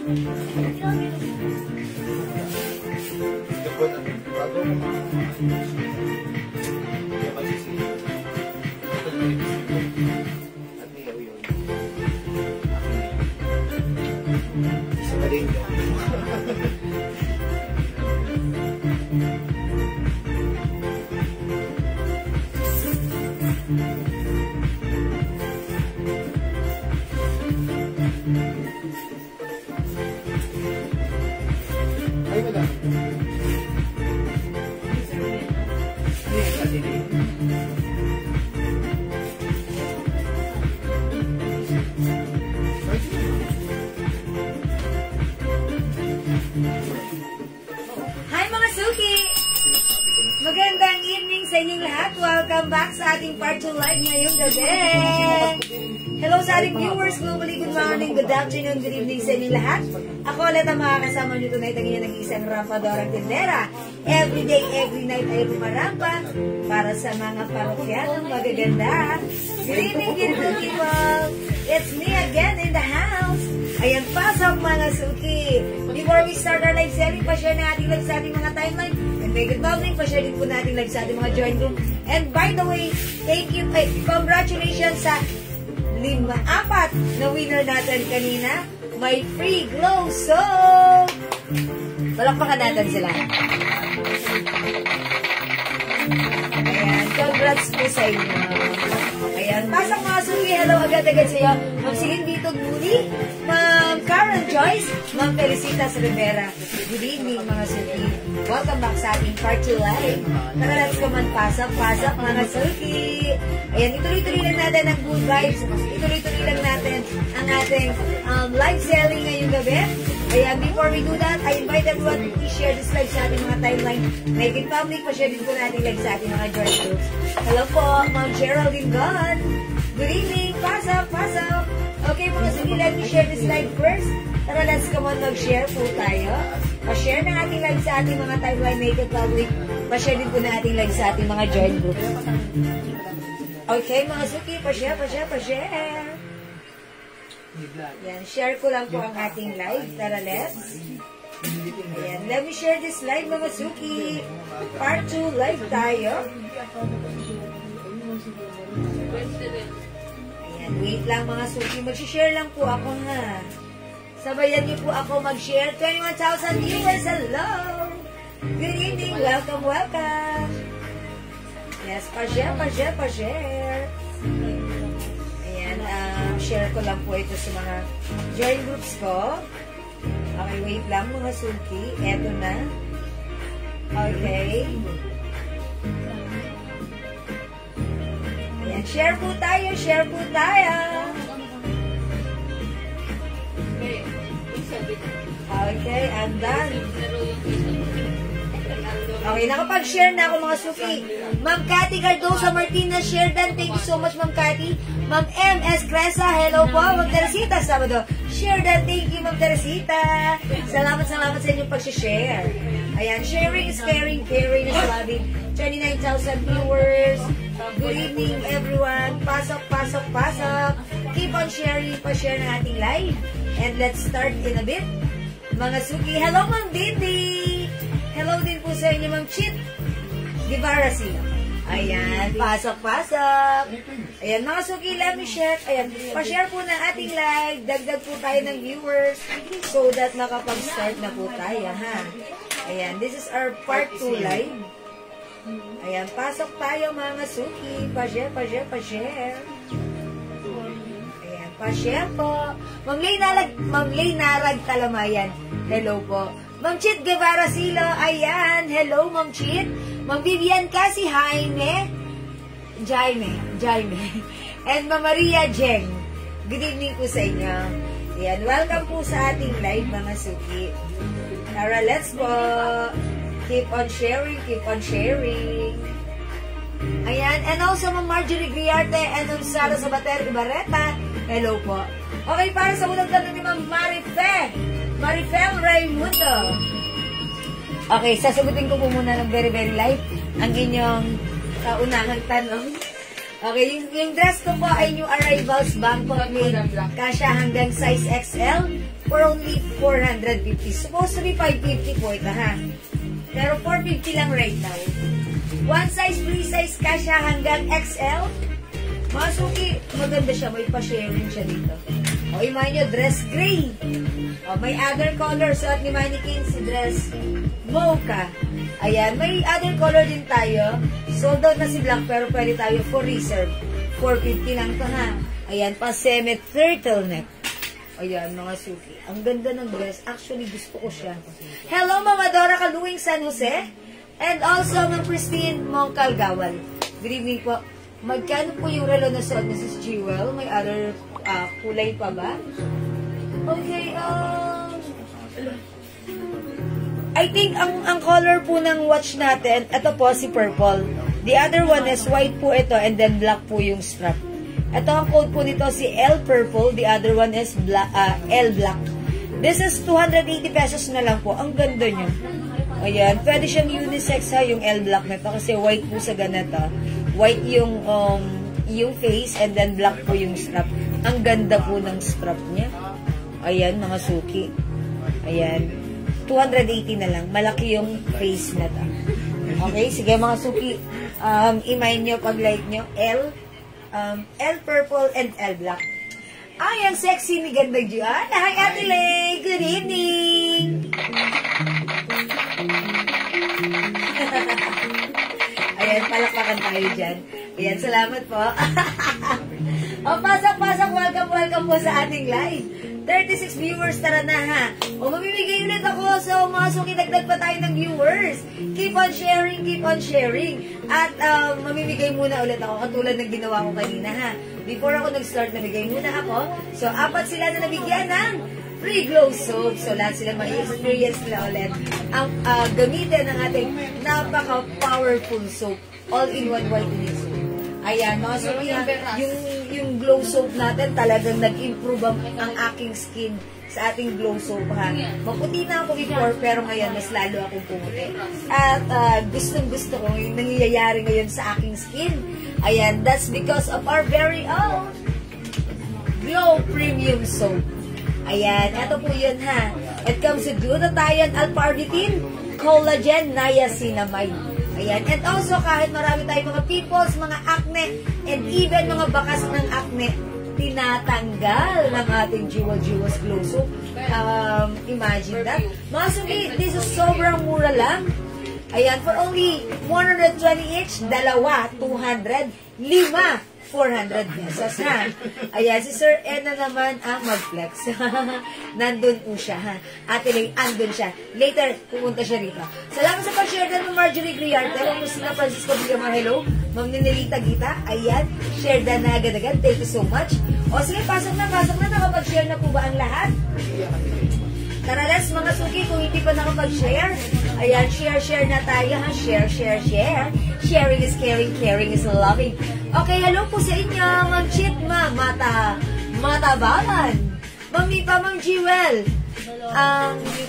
Hi mga suki! Magandang evening sa inyong lahat. Welcome back sa ating part 2 live ngayong gabi. Hello sa ating viewers. Globally, good morning, good afternoon, good evening sa inyong lahat. Ako ulit ang makakasama nyo tonight ang inyong nag-iisang rampadorang tindera. Every day, every night ay pumarampa para sa mga parokyanong magaganda. Good evening, beautiful people. It's me again in the house. Ayan, pasok mga suki. Before we start our live selling, pa-share na ating live sa ating mga timeline. And make it public, pa-share din po natin live sa ating mga join group. And by the way, thank you, congratulations sa 4 na winner natin kanina. May free glow soap. Palakpakan natin sila. Ayan, congrats po sa inyo. Ayan, pasok mga suki. Hello agad-agad sa iyo. Ma'am Celine Vito Guli, Ma'am Karen Joyce, Ma'am Felicitas Rivera. Good evening mga suki. Welcome back sa ating part 2 live. Tara, let's come on, pasok mga suki. Ayan, ituloy-tuloy lang natin ang good vibes. Ituloy-tuloy lang natin ang ating live selling ngayong gabi. Ayan, before we do that, I invite everyone to please share this live sa ating mga timeline. Make it public, pa-share din po natin live sa ating mga join groups. Hello po, Ma'am Geraldine Gon. Good evening, pasok. Okay mga suki, let me share this live first. Tara, let's come on, mag-share po tayo. Pa-share na ating live sa ating mga timeline. Make it public, pa-share din po natin live sa ating mga join groups. Okay mga suki, pa-share. Yan, share ko lang po ang ating live. Tara, let's. Ayan, let me share this live mga suki. Part 2 live tayo. Ayan, wait lang mga suki. Mag-share lang po ako ha. Sabayan niyo po ako mag-share. 21,000 viewers, hello! Good evening, welcome! Yes, pa-share. Ayan, share ko lang po ito sa mga join groups ko. Okay, wait lang mga suki. Eto na. Okay. Ayan, share po tayo. Okay, I'm done. Okay, nakapag-share na ako mga suki. Ma'am Cathy Cardosa Martinez, share dan. Thank you so much, Ma'am Cathy. Ma'am M.S. Cresa, hello po. Ma'am Teresita Sabado, share dan. Thank you, Ma'am Teresita. Salamat sa inyong pag-share. Ayan, sharing is caring is loving. 29,000 viewers. Good evening, everyone. Pasok. Keep on sharing, pa-share na ating live. And let's start in a bit. Mga suki, hello, Ma'am Dindi. Hello din po sa inyo, Ma'am Chit Guevara sila. Ayan, pasok. Ayan, mga suki, let me share. Ayan, pa-share po na ating live. Dagdag po tayo ng viewers so that makapag-start na po tayo, ha? Ayan, this is our part 2 live. Ayan, pasok tayo mga suki. Pa-share. Ayan, pa-share po. Ma'am Lay Narag Talamayan. Hello po. Ma'am Chit Guevara Silo, ayan. Hello, Ma'am Chit. Ma'am Vivian Kasi, Jaime. And Ma'am Maria Jeng. Good evening po sa inyo. Ayan, welcome po sa ating live, mga suki. Tara, let's go. Keep on sharing. Ayan, and also Ma'am Marjorie Griarte and Ma'am Sara Sabater Ibarreta. Hello po. Okay, para sa unang tanong ni Ma'am Marifel Raimundo. Okay, sasagutin ko po muna ng very live ang inyong kaunahang tanong. Okay, yung dress ko po ay new arrivals, Bangkok made. Kasya hanggang size XL. for only 450. Supposed to be 550 po ito, ha? Pero 450 lang right now. One size, free size, kasya hanggang XL. Mga suki, maganda siya. May pa-sharing siya dito. O, imahin nyo, dress gray. O, may other color. Suot ni Mannequin si dress mocha. Ayan, may other color din tayo. Sold out na si black, pero pwede tayo for reserve. 450 lang to, ha? Ayan, pa-semet turtleneck. Ayan, mga suki. Ang ganda ng dress. Actually, gusto ko siya. Hello, Mama Dora Kaluwing San Jose. And also, Ma'am Christine Mongkal Gawal. Good evening po. Magkano po yung relo na suot ni Sis Jewel? May other kulay pa ba? Okay, I think ang color po ng watch natin, ito po si purple. The other one is white po ito and then black po yung strap. Ito ang code po nito si L purple, the other one is L black. This is 280 pesos na lang po. Ang ganda nyo. Ayan, pwede siyang unisex ha, yung L black na ito kasi white po sa ganito. White yung face and then black po yung strap. Ang ganda po ng strap niya. Ayan, mga suki. Ayan. 280 na lang. Malaki yung face na ito. Okay, sige mga suki. Imayin nyo pag like nyo. L purple and L black. Ay, ang sexy ni Ganda Diyan. Hi, Ate Lay. Good evening. Ayan, palakpakan tayo dyan. Ayan, salamat po. O, pasok. Welcome po sa ating live. 36 viewers, tara na ha. O, mamimigay ulit ako. So, mga suki, dagdag pa tayo ng viewers. Keep on sharing. At, mamimigay muna ulit ako, katulad ng ginawa ko kanina ha. Before ako nag-start, nabigay muna ako. So, 4 sila na nabigyan ng free glow soap. So, lahat sila ma-experience nila ulit ang gamitin ng ating napaka-powerful soap. All-in-one whitening soap. Ayan, mga suki, yung glow soap natin talagang nag-improve ang aking skin sa ating glow soap ha. Maputi na ako before pero ngayon mas lalo akong pumuti. At gustong-gusto ko yung nangyayari ngayon sa aking skin. Ayan, that's because of our very own Glow Premium Soap. Ayan, eto po yun ha. It comes with glutathione, alpha-arginine, collagen, niacinamide. Ayan. And also, kahit marami tayong mga pimples, mga acne, and even mga bakas ng acne, tinatanggal ng ating Jewel's Glow Soap. Imagine that. Mga suki, this is sobrang mura lang. Ayan, for only 120 each, dalawa, 200, 5, 400 pesos, ha? Ayan, si Sir Ena naman ang mag-flex. Nandun po siya, ha? Ate Lay, andun siya. Later, pupunta siya rito. Salamat sa pag-share din ng Marjorie Griarte. Ma'am Lucina Francisco Villamar, hello. Ma'am Ninelita Gita, ayan. Share na agad-agad. Thank you so much. O sige, pasok na. Nakapag-share na po ba ang lahat? Tara, let's mga suki, kung hindi pa nakapag-share, ayan, share na tayo, ha? Share. Sharing is caring is loving. Okay, hello po sa inyo, Ma'am Chitma, Matabalan. Ma'am Nipa, Ma'am Jewel.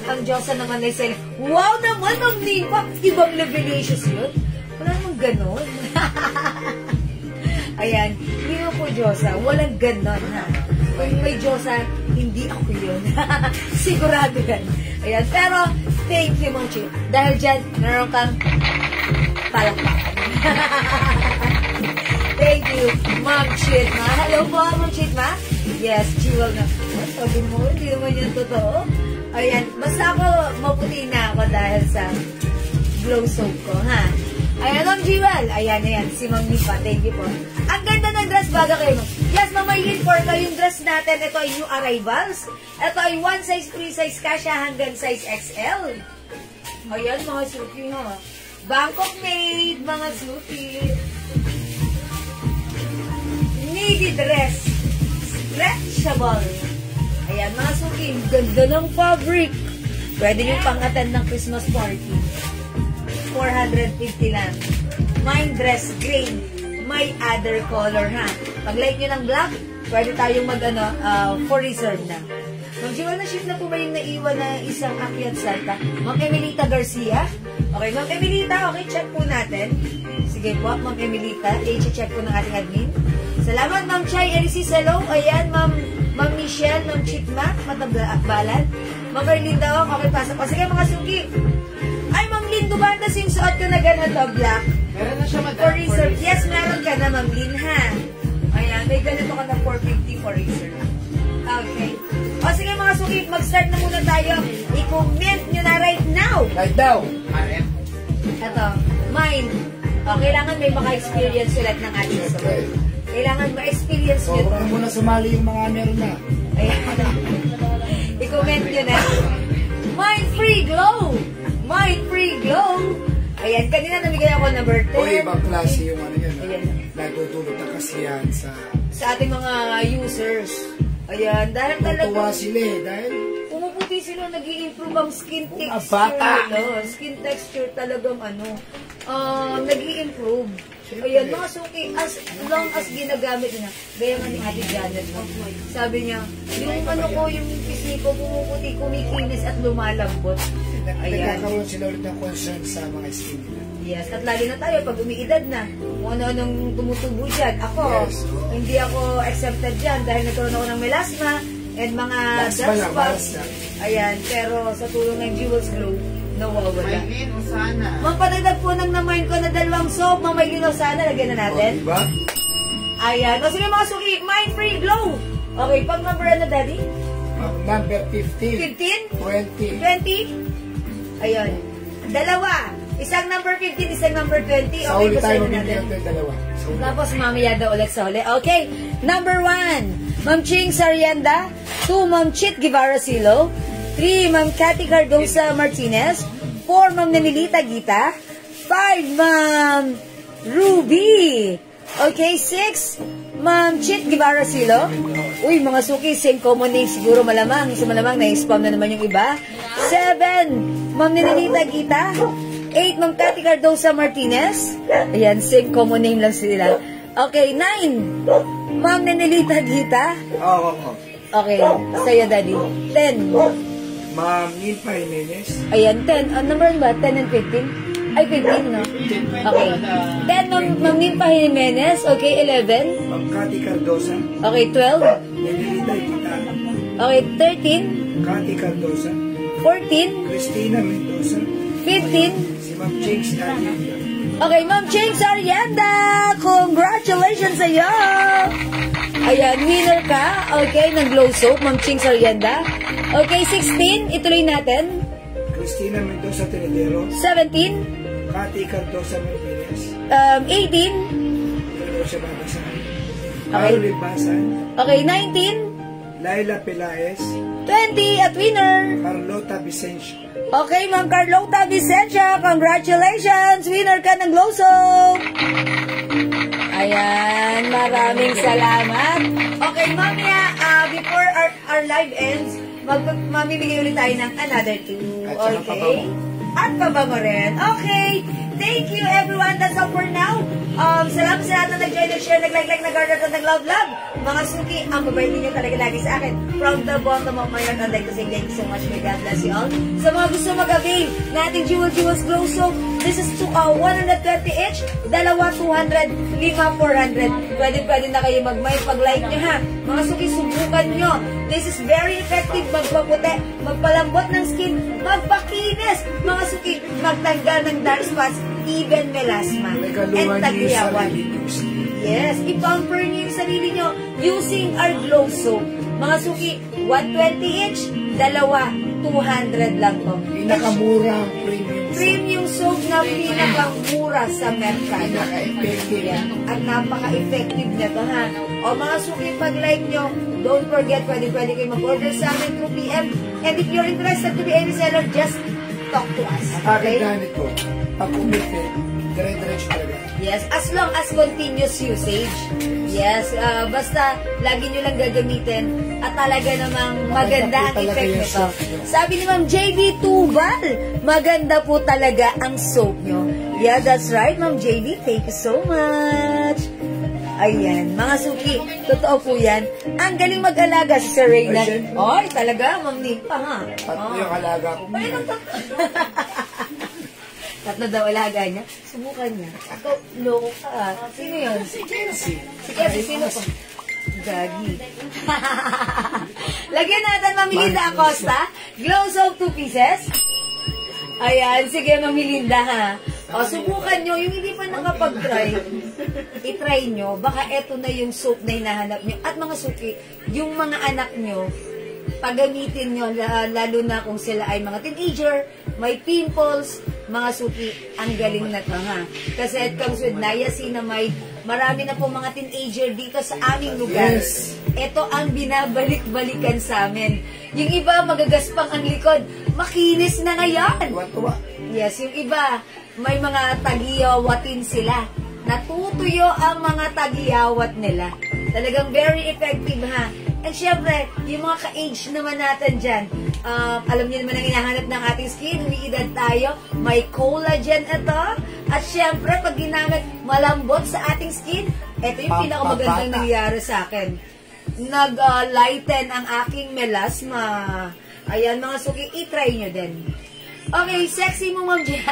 Ang Diyosa naman ay sa'yo. Wow naman, Ma'am Nipa, ibang levelations yun. Wala namang ganon. Ayan, hindi mo po Diyosa, walang ganon, ha? Kung may Diyosa, hindi ako yun. Sigurado yan. Ayan. Pero, thank you, Ma'am Chit. Dahil dyan, meron kang palakpakan. Thank you, Ma'am Chitma. Hello po, Ma'am Chitma. Yes, Jewel na. Sabi mo, hindi naman yan totoo. Ayan. Basta ako, maputi na ako dahil sa glow soap ko, ha? Ayan, Ma'am Jewel. Ayan. Si Ma'am Nipa. Thank you po. Ang ganda ng dress baga kayo. Yes, Ma'am Maylin Porca, yung dress natin, ito ay new arrivals. Ito ay 1 size, 3 size, kasya hanggang size XL. Ayan, mga suki, ha? Bangkok made, mga suki. Navy dress. Stretchable. Ayan, mga suki. Ganda ng fabric. Pwede nyo pang-attend ng Christmas party. 450 lang. Mine dress gray. May other color, ha? Pag like nyo ng black, pwede tayong for reserve na. Ma'am Jewel, na-ship na po ba yung naiwan na isang akyat Santa? Ma'am Emilita Garcia? Okay, Ma'am Emilita, okay, check po natin. Sige po, Ma'am Emilita, i-check po ng ating admin. Salamat, Ma'am Chay Elisis, hello. Ayan, Ma'am Ma'am Michelle, Ma'am Chitma, Matabbalan. Ma'am Erlinda, okay, pasok. O sige mga suki. Ay, Ma'am Lynn, gumanda sinusuot ko na ganito, black. Meron na siya, madam. For reserve. Yes, meron ka na, Ma'am Lynn, ha? Ayan, may ganito ka na 450 for reserve. Okay. O sige mga suki, mag-start na muna tayo. I-comment nyo na right now. Right now. Ito, mine. O, kailangan may maka-experience ulit ng ating suki. Kailangan ma-experience So, nyo to. huwag na muna sumali yung mga meron na. Ayan. I-comment nyo na. Mind Free Glow! Mind Free Glow! Ayan, kanina namigay ako number 10. O ibang klase yung ano yun. Ayan. Natutulog na kasiyan sa... Sa ating mga users. Ayan, dahil talaga... Tutuwa sila eh, dahil... Pumuputi sila, nag-i-improve ang skin Mga texture. bata. Skin texture talagang nag-i-improve. Ayan, mga suki, as long as ginagamit na, gaya nga ni Ate Janet, sabi niya, yung yung pisngi ko, pumuputi, kumikinis at lumalambot. Ayan. Nagkakaroon sila ulit ng concern sa mga skin nila. Yes, at lalo na tayo, pag umiidad na, kung ano-anong tumutubo dyan. Ako, Yes. hindi ako exempted dyan dahil nagkaroon ako ng melasma and mga Melasma dark lang, spots. melasma. Ayan, pero sa tulong ng Jewels Glow, nawawala. Maylin, Usana. Mapadagdag po ng namain ko na 2 soap, mamaylinaw sana, lagyan na natin. O, diba? Ayan, o sige mga suki, Mind Free Glow. Okay, pag number ano, Daddy? Number 15. 15? 20. 20? Ayun. Dalawa. Isang number 15, isang number 20. Sa Okay, ulit tayo basahin na mamimili natin. ng dalawa. Sa ulit. Tapos mamaya daw ulit sa huli. Okay. Number 1, Ma'am Ching Sarienda. 2, Ma'am Chit Guevara Silo. 3, Ma'am Cathy Cardosa Martinez. 4, Ma'am Nenilita Gita. 5, Ma'am Ruby. Okay, 6, Ma'am Chit Guevara Silo. Uy, mga suki, same common name siguro malamang. Isa malamang, na-spam na naman yung iba. 7, Ma'am Nenilita Gita. 8, Ma'am Cathy Cardosa Martinez. Ayan, same common name lang sila. Okay, 9, Ma'am Nenelita Gita. Oo. Okay, sa'yo, Daddy. 10. Ma'am Nilpa Jimenez. Ayan, 10. Number ba? 10 and 15? Ay, 15, no? Okay. 10, Ma'am Nilpa Jimenez. Okay, 11. Ma'am Cathy Cardosa. Okay, 12. Nenelita Gita. Okay, 13. Cathy Cardosa. 14. Cristina Mendoza. 15. Si Ma'am Jakes Arienda. Okay, Ma'am James Arienda! Congratulations sa iyo! Ayan, winner ka. Okay, ng Glow Soap, Ma'am Ching Sarienda. Okay, 16. Ituloy natin. Cristina Mendoza Teledero. 17. Cathy Cardosa Martinez. 18. Pero siya babasahin. Carol Libasan. Okay, 19. Laila Pelaez. 20. At winner. Carlota Vicencio. Okay, Ma'am Carlota Vicentia. Congratulations! Winner ka ng Glow Soap. Ayan, maraming salamat. Okay, mamaya, before our live ends, mamimigay ulit tayo ng another 2. At saka Okay? pabango. At pabango rin. Okay. Thank you, everyone. That's all for now. Salamat sa lahat na nag-join, nag-share, nag-like, nag-heart, at nag-love. Mga suki, ang babait ninyo talaga lagi sa akin. From the bottom of my heart, I'd like to say thank you so much. May God bless you all. Sa mga gusto mag-avail na ating Jewels Glow Soap, this is 120 each. Dalawa, 200, 5, 400. Pwede na kayo mag-may pag-like nyo, ha? Mga suki, subukan nyo. This is very effective. Magpaputi, magpalambot ng skin, magpakinis. Mga suki, magtanggal ng dark spots, even melasma, and tagyawan. Yes, i-pamper niyo yung sarili nyo using our Glow Soap. Mga suki, 120 each, dalawa, 200 lang to. Pinakamurang Premium soap na pinakamura sa merkado. Pinaka-effective. Yan. At napaka-effective na to, ha? O mga suki, pag-like nyo, don't forget, pwede kayo mag-order sa amin through PM. And if you're interested to be a reseller, just talk to us. Aking Okay? gamit ko, pag umipit, dire-diretso talaga. Yes, as long as continuous usage. Yes, basta lagi nyo lang gagamitin at talaga namang maganda ang effect nito. Sabi ni Ma'am JB Tubal, maganda po talaga ang soap nyo. Yeah, that's right, Ma'am JB. Thank you so much. Ayan, mga suki, totoo po yan. Ang galing mag-alaga si Sir Reyna. Ay, talaga, Ma'am Nipa, ha? Tatlo yung alaga ko. Ay, tatlo daw alaga niya. Subukan niya. Ako, loko ka. Sino yun? Si Kenzie. Si Kenzie, sino pa? Gagi. Lagyan natin Ma'am Melinda Acosta. Glow soap 2 pieces. Ayan, sige Ma'am Melinda ha. O, subukan nyo. Yung hindi pa nakapag-try, i-try nyo. Baka eto na yung soap na hinahanap nyo. At mga suki, yung mga anak nyo, paggamitin nyo, lalo na kung sila ay mga teenager, may pimples, mga suki, ang galing na to ha. Kasi it comes with niacinamide. Marami na po mga teenager dito sa aming lugar. Yes. Ito ang binabalik-balikan sa amin. Yung iba, magagaspang ang likod. Makinis na ngayon. Tuwa-tuwa. Yes, yung iba, may mga tagiyawatin sila. Natutuyo ang mga tagiyawat nila. Talagang very effective ha. And syempre, yung mga ka-age naman natin dyan, alam niyo naman ang hinahanap ng ating skin, umiidad tayo, may collagen ito. At syempre, pag ginamit malambot sa ating skin, ito yung pinakamagandang nangyari sa akin. Nag-lighten ang aking melasma. Ayan, mga suki, i-try nyo din. Okay, sexy mo, Ma'am Gia.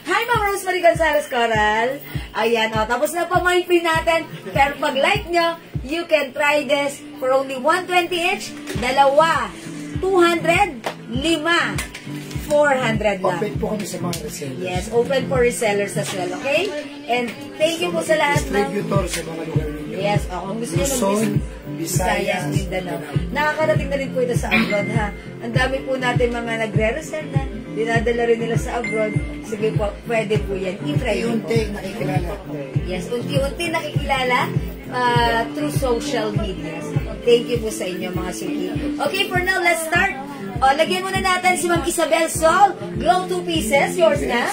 Hi, Ma'am Rosemary Gonzalez Coral. Ayan, o, tapos na pa-mind free natin. Pero pag like nyo, you can try this for only 120 each. Dalawa, 200, 5, 400 lang. Open po kami sa mga resellers. Yes, open for resellers as well, okay? And thank you po sa lahat ng... Distributor sa mga lugar ninyo. Yes, kung gusto nyo Luzon, Visayas, Mindanao. Nakakarating na rin po ito sa abroad, ha? Ang dami po natin mga nagre-resell na, dinadala rin nila sa abroad. Sige po, pwede po yan. I-try nyo po. Unti nakikilala. Yes, unti-unti nakikilala through social media. Thank you po sa inyo, mga suki. Okay, for now, let's start. O, lagyan muna natin si Ma'am Isabel Sol. Glow 2 pieces. Yours na.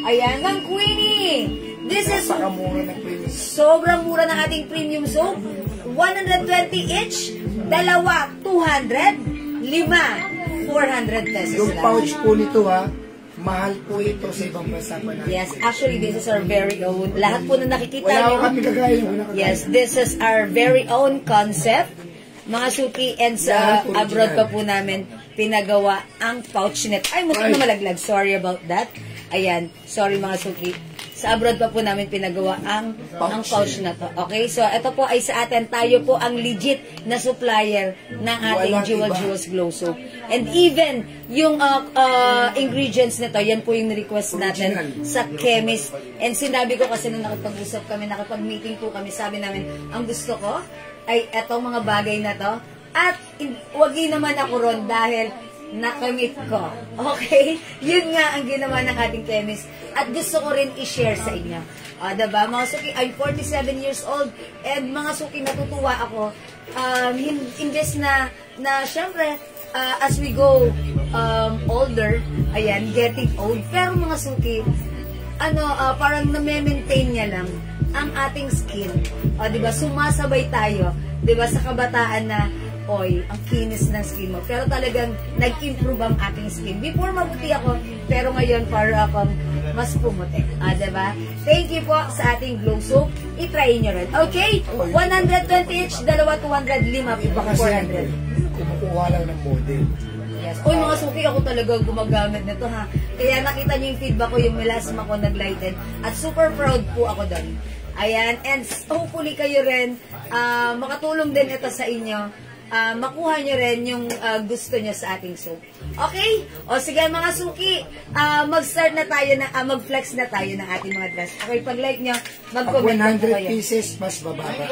Ayan, Ma'am Queenie. This is Napakamura ng premium. sobrang mura ng ating premium soap. 120 each. Dalawa, 200. 5, 400 pesos Yung lang. pouch po nito ha, mahal po ito sa ibang bansa pa natin. Yes, actually, this is our very own. Lahat po na nakikita Wala nyo. ko kami kagaya. Wala kagaya. Yes, this is our very own concept. Mga suki, and sa Lahat original. abroad pa po namin pinagawa ang pouch net. Ay, mukhang na malaglag. Sorry about that. Ayan, sorry mga suki. Sa abroad pa po namin pinagawa ang pouch na to. Okay, so ito po ay sa atin. Tayo po ang legit na supplier ng ating Walang Jewel iba. Jewels Glow Soap. And even yung ingredients nito, yan po yung request natin Original. sa chemist. And sinabi ko kasi nung nakapag-usap kami, nakapag-meeting po kami, sabi namin, ang gusto ko ay etong mga bagay na to. At wagi naman ako ron dahil nakamit ko. Okay? Yun nga ang ginawa ng ating chemist. At gusto ko rin i-share sa inyo. Diba? Mga suki, I'm 47 years old and mga suki, natutuwa ako. Imbes na syempre, as we go older, ayan, getting old. Pero mga suki, parang na-maintain niya lang ang ating skin. Diba? Sumasabay tayo, diba, sa kabataan na oy, ang kinis ng skin mo. Pero talagang nag-improve ang ating skin. Before mabuti ako, pero ngayon para akong mas pumuti. Diba? Thank you po sa ating Glow Soap. I-try nyo rin. Okay? 120 each, dalawa 200, 5, Iba kasi yan, 400. kumukuha lang ng model. Yes. Uy, mga suki, ako talaga gumagamit nito ha. Kaya nakita niyo yung feedback ko, yung melasma ko nag-lighten. At super proud po ako doon. Ayan. And hopefully kayo rin, makatulong din ito sa inyo. Makuha nyo rin yung gusto nyo sa ating soap. Okay? O sige mga suki, mag-start na tayo na, mag-flex na tayo ng ating mga dress. Okay, pag-like nyo, Pag mag-comment na po 100 kayo. pieces, mas bababa.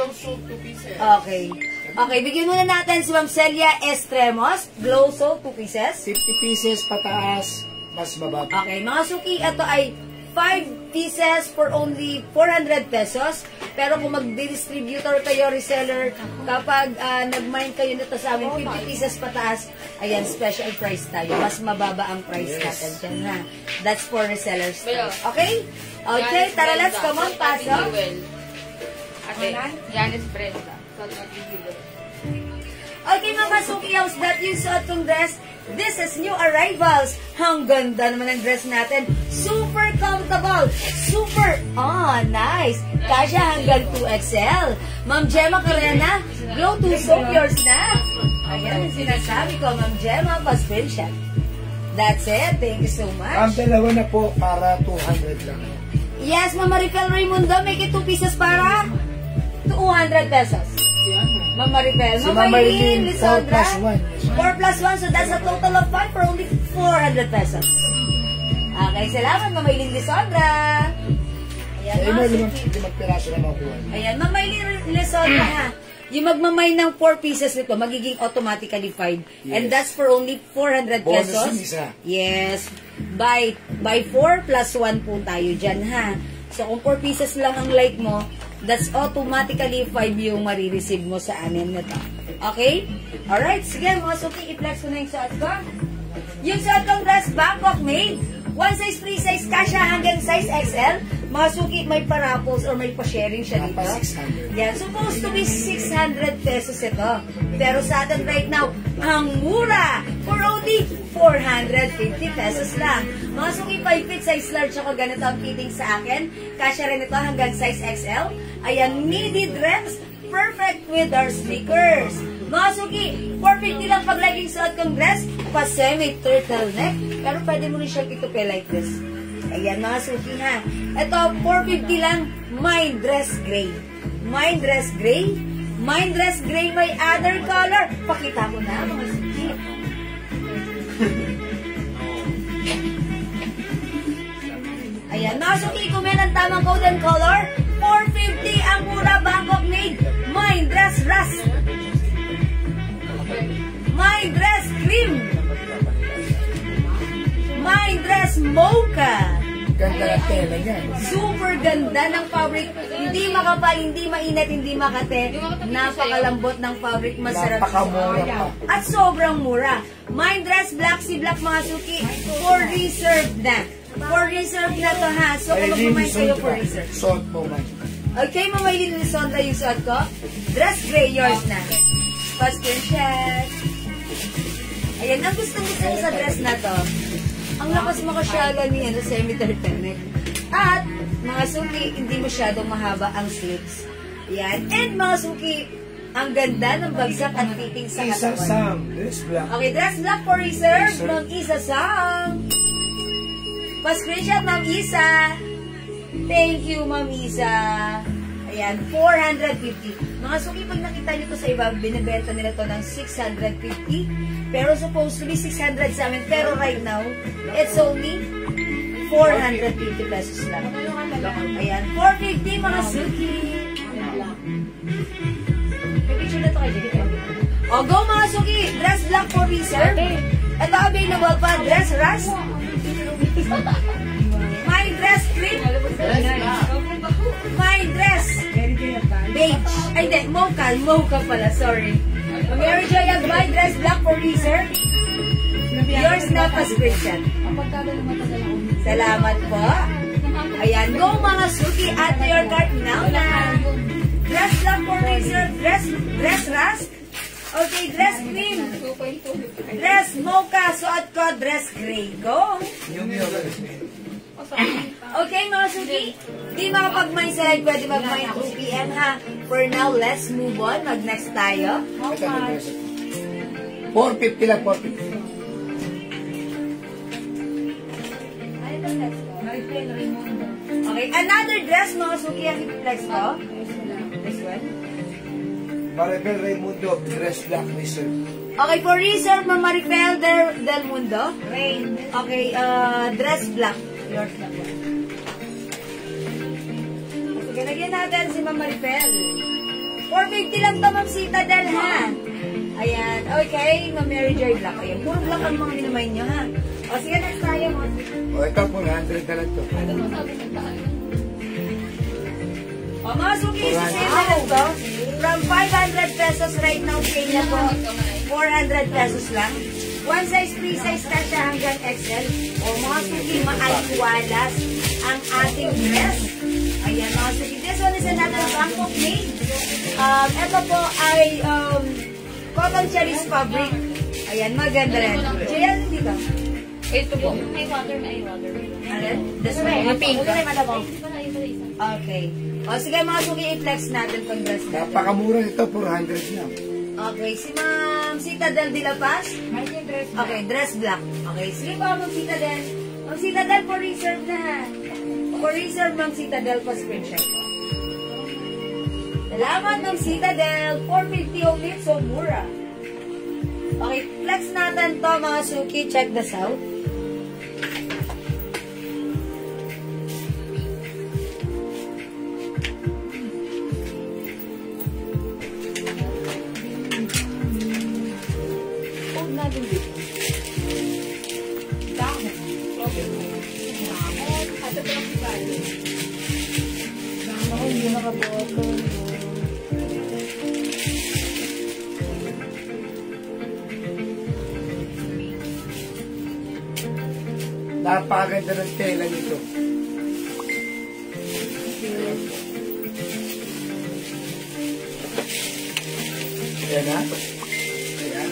Okay. Okay, bigyan muna natin si Ma'am Celia Estremos, Glow Soap, 2 pieces. 50 pieces pataas, mas bababa. Okay, mga suki, ito ay 5 pieces for only 400 pesos. Pero kung mag-distributor kayo, reseller, kapag nag-mind kayo nito sa amin, 50 pieces pataas, ayan, special price tayo. Mas mababa ang price natin dyan, ha? That's for resellers. Okay? Okay, tara, let's come on, pasok. Ate, Janice Brenda. Okay, mga suki, how's that yung suot kong dress? This is new arrivals. Ang ganda naman ang dress natin. Super comfortable. Super, nice. Kasya hanggang 2XL. Ma'am Gemma Carena, Glow 2 Soap, yours na. Ayan, sinasabi ko, Ma'am Gemma, pa-screenshot. That's it. Thank you so Ang much. dalawa na po para 200 lang. Yes, Ma'am Maricel Raimundo, make it 2 pieces para 200 pesos. Ma'am Maribel. Si Ma'am Ma'am Maylene Maylene, 4 Lisandra. plus 1. 4 plus 1, so that's a total of 5 for only 400 pesos. Okay, salamat Ma'am Maylene Lisandra. Ayan, Sa mga imo, suki. 5 piraso na makuha. Ayan, Ma'am Maylene Lisandra ha. Yung magmamay ng 4 pieces nito, magiging automatically 5. And Yes. that's for only 400 Bonus pesos. yung isa. Yes. By 4 plus 1 po tayo dyan, ha? So, kung 4 pieces lang ang like mo, that's automatically 5 yung marireceive mo sa anin nito. Okay? Alright, sige mga suki, i-flex ko na yung suot ko. Yung suot kong dress, Bangkok made. One size, free size, kasha hanggang size XL. Mga suki, may parapples or may pa-sharing siya dito. Napa 600. Yan, supposed to be 600 pesos ito. Pero sa atin right now, ang mura! For only 450 pesos lang. Mga suki, 5 feet size large ako, ganito ang fitting sa akin. Kasya rin ito hanggang size XL. Ayan, midi dress, perfect with our sneakers. Mga suki, 450 lang pag laging suot kong dress, pa semi-turtleneck, pero pwede mo rin siyang itupi like this. Ayan mga suki ha. Ito, 450 lang, my dress gray. My dress gray. My dress gray, may other color. Pakita ko na mga suki. Ayan, mga suki, comment ang tamang code and color. 450 ang mura, Bangkok made. My dress rust. My dress cream. My dress mocha. Ganda ng tela niyan. Super ganda ng fabric. Hindi makapal, hindi mainit, hindi makate. Napakalambot ng fabric, masarap. Napakamura pa. At sobrang mura. My dress black, si black mga suki, for reserve na. For reserve na to ha. So kung magmamay kayo for reserve. Salt mo man. Okay, Mamaylin Lisandra yung suot ko. Dress gray, yours na. Pa-screenshot. Ayan, ang gusto-gusto ko sa dress na to. Ang lakas makasyala ni semi-turtleneck. At, mga suki, hindi masyadong mahaba ang sleeves. Ayan. And mga suki, ang ganda ng bagsak at fitting sa Isang katawan. Sam. Dress black. Okay, dress black for reserve. Ma'am Isa Sang. Pa-screenshot, Ma'am Isa. Thank you, Ma'am Isa. Ayan, 450. Mga suki, pag nakita nyo to sa iba, binibenta nila to ng 650. Pero supposed to be 600 sa amin. Pero right now, it's only 450 pesos lang. Ayan, 450 mga suki. May picture na to kayo. O, go mga suki. Dress black for reserve. Ito available pa. Dress rust. My dress cream. My dress beige. Ay, hindi. Mocha. Mocha pala. Sorry. Mary Joy, my dress black for reserve. Yours na prescription. Salamat po. Ayan. Go mga suki. Add to your cart now na. Dress black for reserve. Dress rust. Okay, dress cream. Dress mocha. Suot ko. Dress gray. Go. Okay, mga suki. Di makapag-mine sa live, pwede mag-mine 2 PM ha. For now, let's move on. Mag-next tayo. 450 lang, 450. Okay, another dress, mga suki, ang i-flex ko. This one. Maribel Raimundo, dress black reserve. Okay, for reserve, Ma'am Maribel Del Mundo. Okay, dress black. Yours na po. Sige, lagyan natin si Ma'am Maribel. 450 lang to, Ma'am Sita Del, ha? Ayan, okay, Ma'am Mary Joy Black. Ayan, puro black ang mga minamay nyo, ha? O, sige, next tayo, mo. O, ito po, 100 na lang to. O, mga suki, sisip na lang to. From 500 pesos right now, kaya po, 400 pesos lang. One size, free size na siya hanggang XL. O, mga suki, maaliwalas ang ating dress. Ayan, mga suki. This one is another Bangkok made. Ito po ay cotton cherries fabric. Ayan, maganda rin. Jayan, hindi ka? Ito po. Ano? This one? Yung pink. Okay. O, sige mga suki, i-flex natin pag dress natin. Napakamura nito, 400 lang. Okay, si Ma'am Citadel de la Paz. Okay, dress black. Okay, sige po, Ma'am Citadel. Ma'am Citadel, for reserve na. For reserve, Ma'am Citadel, pa screenshot. Laman ng Citadel, 450 only, so mura. Okay, flex natin to mga suki. Check this out. Hold natin dito. Dahon. At ito lang si Bali. Ako, hindi nakaboto. Napakaganda ng tela nito. Ayan na. Ayan.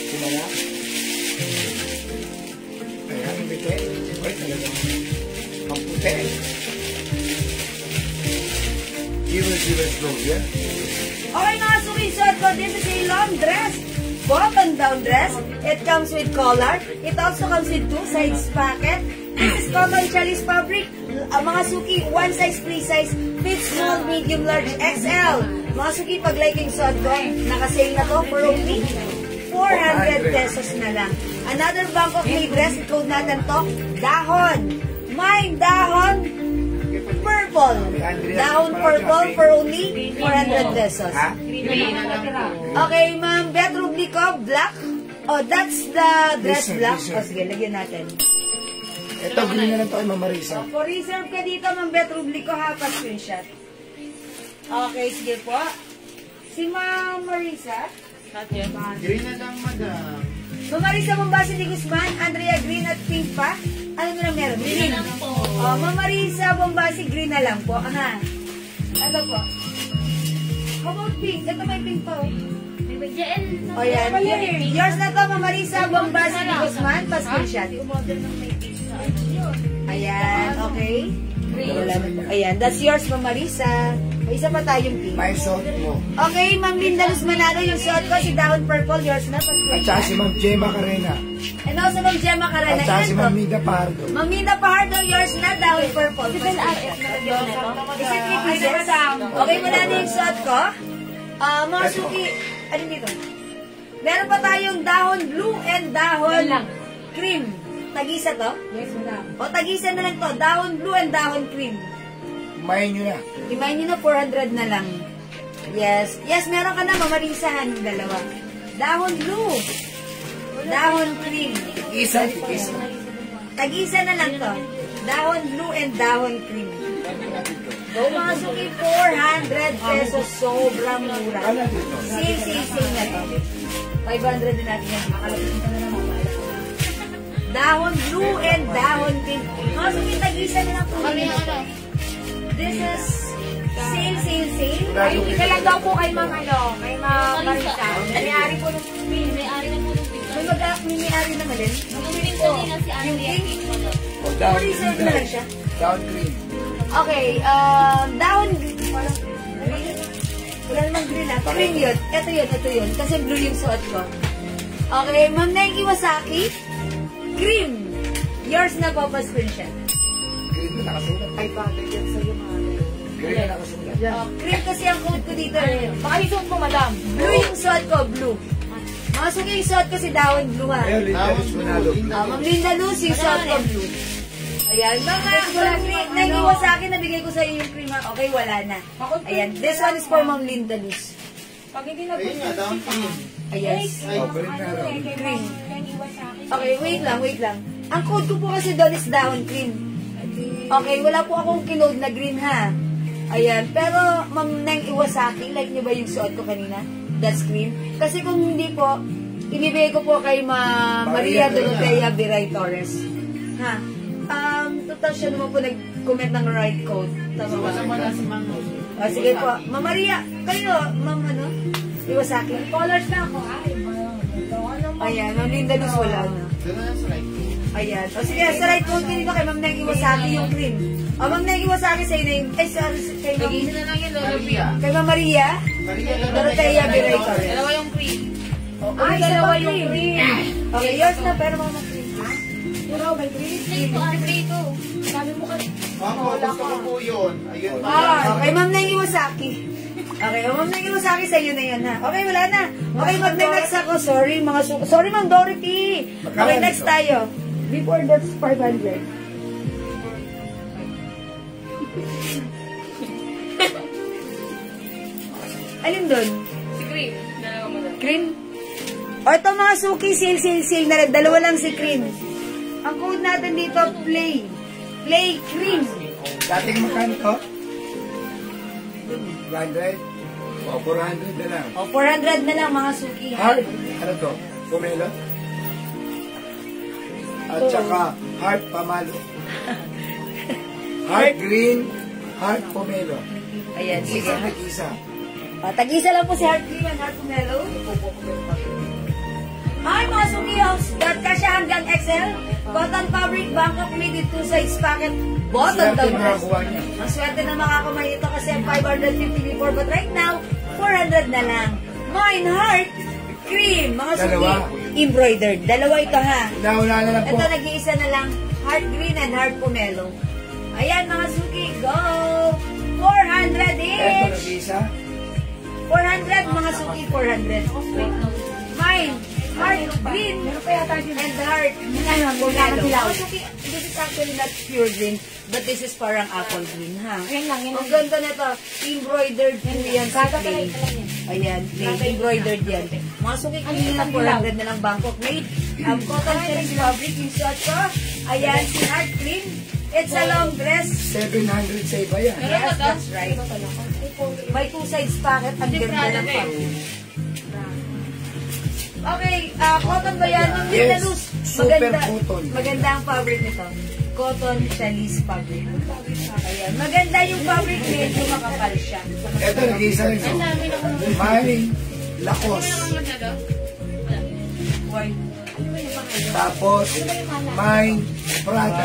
Sima na. Ayan, ang puti. Ay, talaga. Ang puti. Viewers go, yeah? Okay mga suki, short ko. This is a long dress. Button down dress. It comes with collar. It also comes with 2 sides pocket. This is cotton chalis fabric. Mga suki, 1 size, 3 size. Fits small, medium, large, XL. Mga suki, pag liking short ko, nakasale na to for only 400 pesos na lang. Another Bangkok may dress. Code natin to, dahon. May dahon purple. Dahon purple for only 400 pesos. Ha? Okay, ma'am, bedroom ko, black. Oh, that's the dress This one, black. this one. O, sige, lagyan natin. Ito, green na lang to kay Mama Risa. For reserve ka dito, ma'am, bedroom ko, ha, pa-screenshot. Okay, sige po. Si Ma'am Marisa. Green na lang, madam. Ma'am Marisa Bombasi de Guzman, Andrea Green at pink pa. Ano na lang meron? Green. Oh, Ma'am Marisa Bombasi, green na lang po. Aha. Ano po? How about pink? Ito may pink pa, oh. O yan. Yours na to, Ma'am Marisa Bombasi de Guzman, pa-screenshot. Ayan, okay. Wala na po. Ayan, that's yours, Ma'am Marisa. May isa pa tayong pink. May suot mo. Okay, Ma'am Linda Luz Manado, yung suot ko, si Dahon Purple, yours na, At pa-screenshot. saka si Ma'am Gemma Carena. And also, Ma'am Gemma Carana, At saka si yan Ma'am to. Nida Pardo. Ma'am Linda Pahardo, yours na, Dahon Purple. Is it 3 pieces? Okay, wala na yung suot ko. Mga suki, ano dito? Meron pa tayong dahon blue and dahon cream. Tagisa to? Yes, madam. O, tagisa na lang to. Dahon blue and dahon cream. Kumain nyo na. Imayin nyo na 400 na lang. Yes. Yes, meron ka na mamarisahan yung dalawa. Dahon blue. Dahon cream. Isa, isa. Tag-isa na lang to. Dahon blue and dahon cream. Go mga suki, 400 pesos. Sobrang mura. Ano dito? Sale na to. 500 din natin yan. Makalapit na naman. Dahon blue and dahon cream. Mga suki, tag-isa na lang po. This is sale. Ay, ika lang daw po kay Ma'am kay Ma'am Marisa. May-ari po ng may-ari na po ng May mag-may-ari naman din. Nagpiling po din si Andrea. O, down Reserve na lang siya. Down green. Okay, dahon green. Wala namang green na. Green yun. Ito yun. Kasi blue yung suot ko. Okay, Ma'am Neng Iwasaki. Cream. Yours na po pa screenshot. Green na nakasulat. Ay, bagay yan sa'yo, mga. Green na nakasulat. Cream kasi ang code ko dito. Baka isuot mo, madam. Blue yung suot ko, blue. Mga suki yung suot ko si dahon blue ha. Ayun, Linda Luz Manalo. Ma'am Linda Luz, yung suot ko blue. Ayan, mga cream na Iwasaki, nabigay ko sa iyo yung cream ha. Okay, wala na. Ayan, this one is for Ma'am Linda Luz. Pag hindi na po Ayan. Oh, green na lang. Cream. Okay, wait lang. Ang code ko po kasi doon is dahon cream. Okay, wala po akong kinode na green ha. Ayan, pero Ma'am Neng Iwasaki, like niyo ba yung suot ko kanina? That's cream. Kasi kung hindi po, ibibigay ko po kay Maria Dorotea Viray Torres. Ha? Total siya naman po nag-comment ng right code. Tama ba? Sige po. Ma'am Maria, kayo, Ma'am Iwasaki. Colors na ako. Ay, Ayan, Ma'am Linda Luz, wala na. Ayan. O sige, sa right code dito kay Ma'am Neng Iwasaki yung cream. O Ma'am Neng Iwasaki sa'yo na yung, sorry, kay Ma'am. Nag-iisa na lang yung Lolo. Kay Ma'am Maria, Dorotea Viray Torres. Dalawa yung cream. Ay, dalawa yung cream. Okay, yours na, pero mga cream. Pero may cream. Ito, ito. Sabi mo kasi. Ma'am, gusto ko po yun. Ayun. Okay, Ma'am Neng Iwasaki. Okay, Ma'am, naging sa akin sa iyo na yan, ha? Okay, wala na. Okay, mag-next ako. Sorry, sorry, Ma'am Dorothy. Okay, next tayo. Before that's 500. Alin doon? Si Cream. Dalawa mo lang. Cream? O ito mga suki, sale na rin. Dalawa lang si Cream. Ang code natin dito, play. Play Cream. Dating magkano to? 100? O, 400 na lang. O, 400 na lang mga suki. Heart, ano to? Pomelo? At saka, heart pamalo. Heart green, heart pomelo. Ayan, sige. Isa, isa. O, tag-isa lang po si Heart Cream and Heart Pomelo. Ay, mga suki, got ka siya hanggang XL. Cotton fabric, Bangkok made it 2 size packet. Bottom Swerte down. makakuha niya. Ang swerte na makakamay ito kasi 550 before, but right now, 400 na lang. Mine Heart Cream, mga suki, Dalawa. embroidered. Dalawa ito ha. Nauna na lang po. Ito, nag-iisa na lang. Heart Green and Heart Pomelo. Ayan, mga suki, go! 400 Ito, each! nag-isa. 400, mga suki, 400. Mine, Heart Green, and Heart Pomelo. Mga suki, this is actually not pure green, but this is parang apple green, ha? Ayan lang, yan Ang ganda nito, embroidered po yan sa plain. Ayan, plain, embroidered yan. Mga suki, kanina 400 na lang Bangkok made. Cotton Chinese fabric, yung suot ko. Ayan, si Heart Green. It's a long dress. 700 sa iba yan. Yes, that's right. May 2 sides packet. Ang ganda ng fabric. Okay, cotton ba yan? Ang Yes, Luz. super cotton. Maganda ang fabric nito. Cotton Chinese fabric. Ayan, maganda yung fabric, medyo makapal siya. Ito, nag-isa rin. May lakos. White. Tapos, may Prada.